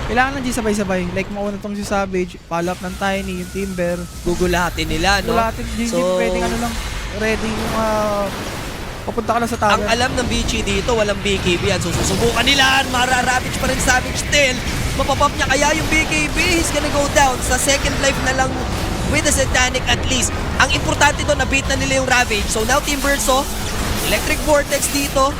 Kailangan lang G sabay-sabay. Like mauna tong si Savage, follow up ng Tiny, yung Timber. Gugulatin nila, no? Wala ating GG, pwedeng ano lang, ready yung papunta ka lang sa tower. Ang alam ng BG dito, walang BKB yan. So, susubukan nila. Mara-ravage pa rin Savage still. Mapapop niya kaya yung BKB. He's gonna go down. Sa second life na lang with the Satanic at least. Ang importante doon, na-beat na nila yung Ravage. So, now Team Verso, Electric Vortex dito.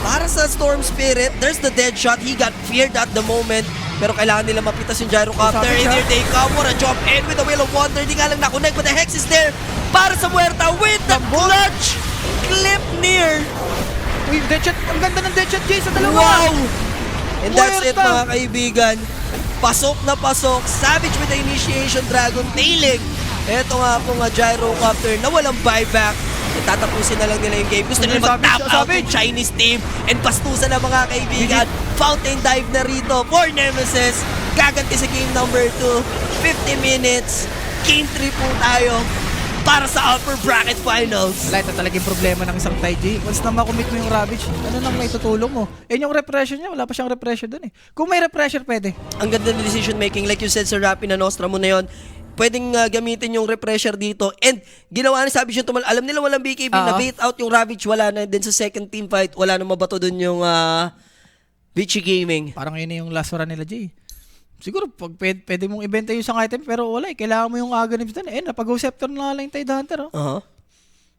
Para sa Storm Spirit, there's the dead shot. He got feared at the moment. Pero kailangan nila mapitas yung Gyrocopter. And here they come. What a jump in with the Wheel of Wonder. Di nga lang nakonect, but the Hex is there. Para sa Muerta with the clutch. Clip near. Uy, deadshot. Ang ganda ng deadshot, Jay, sa dalawa. Wow! And that's it Puwerta. mga kaibigan. Pasok na pasok. Savage with the initiation dragon tailing. Ito nga po nga gyrocopter na walang buyback. Tatapusin na lang nila yung game. Gusto nila mag-tap out yung Chinese team and pastusan na mga kaibigan. Fountain dive na rito for Nemesis. Gaganti sa game number 2. 50 minutes. Game 3 po tayo para sa upper bracket finals. Wala, ito talaga yung problema ng isang Taiji. Once na makommit mo yung Ravage, ano nang may tutulong mo? Yung repression niya, wala pa siyang repression dun eh. Kung may repression, pwede. Ang ganda ng decision making. Like you said, Sir Rapi na Nostra mo na yun. Pwedeng gamitin yung repressure dito. And ginawa ni Savage yung alam nila walang BKB, na bait out yung Ravage, wala na. Then sa second team fight, wala na mabato dun yung Vichy Gaming. Parang yun na yung last run nila, Jay. Siguro, pwede mong ibenta yung isang item, pero wala eh. Kailangan mo yung Aghanim's dun eh. Napag-go Scepter na lang yung Tidehunter, oh.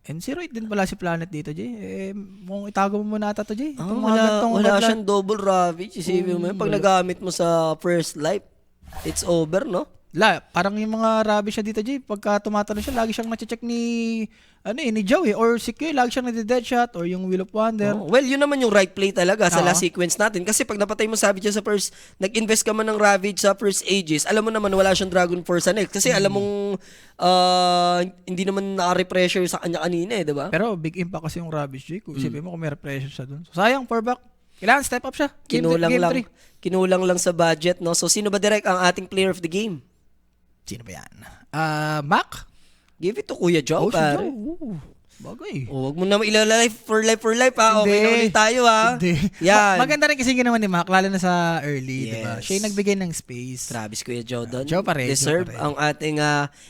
And si Royd din pala si Planet dito, Jay. Kung itago mo muna ata to, Jay. Wala siyang double Ravage. Isipin mo yun, pag nagamit mo sa first life, it's over, no? Parang yung mga Ravage siya dito, Jay. Pagka tumatanong siya, lagi siyang nache-check ni Joe eh. Or si Q, lagi siyang nade-deadshot. Or yung Will of Wonder. Well, yun naman yung right play talaga sa last sequence natin. Kasi pag napatay mo Savage sa first, nag-invest ka man ng Ravage sa first Aegis, alam mo naman wala siyang Dragon Force sa next. Kasi alam mong hindi naman naka-repressure sa kanya kanina eh, diba? Pero big impact kasi yung Ravage, Jay. Kung isipin mo kung may repression siya dun. So, sayang, 4-back. Kailangan step up siya. Kinulang lang sa budget, no? So, sino ba direct ang ating player of the game? Sino ba yan? Mac? Give it to Kuya Joe, pare. Bagay. Wag mo naman life for life, ha? Okay na ulit tayo, ha? Hindi. Yan. Maganda rin kasi ginawa ni Mac, lalo na sa early, Yes. diba? Siya yung nagbigay ng space. Travis, Kuya Joe doon. Joe pa rin, Deserve Joe pa rin. ang ating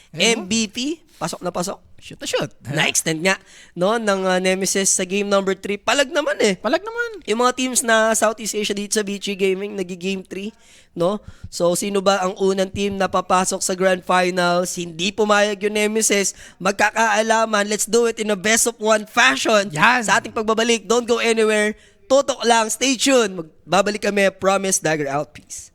MVP. Pasok na pasok. Shoot na shoot. Na-extend nga, no? Ng Nemesis sa game number 3. Palag naman eh. Palag naman. Yung mga teams na Southeast Asia dito sa BG Gaming, nag-game 3, no? So, sino ba ang unang team na papasok sa Grand Finals? Hindi pumayag yung Nemesis. Magkakaalaman. Let's do it in a best of one fashion. Yan. Sa ating pagbabalik, don't go anywhere. Tutok lang. Stay tuned. Magbabalik kami. Promise, Dagger out. Peace.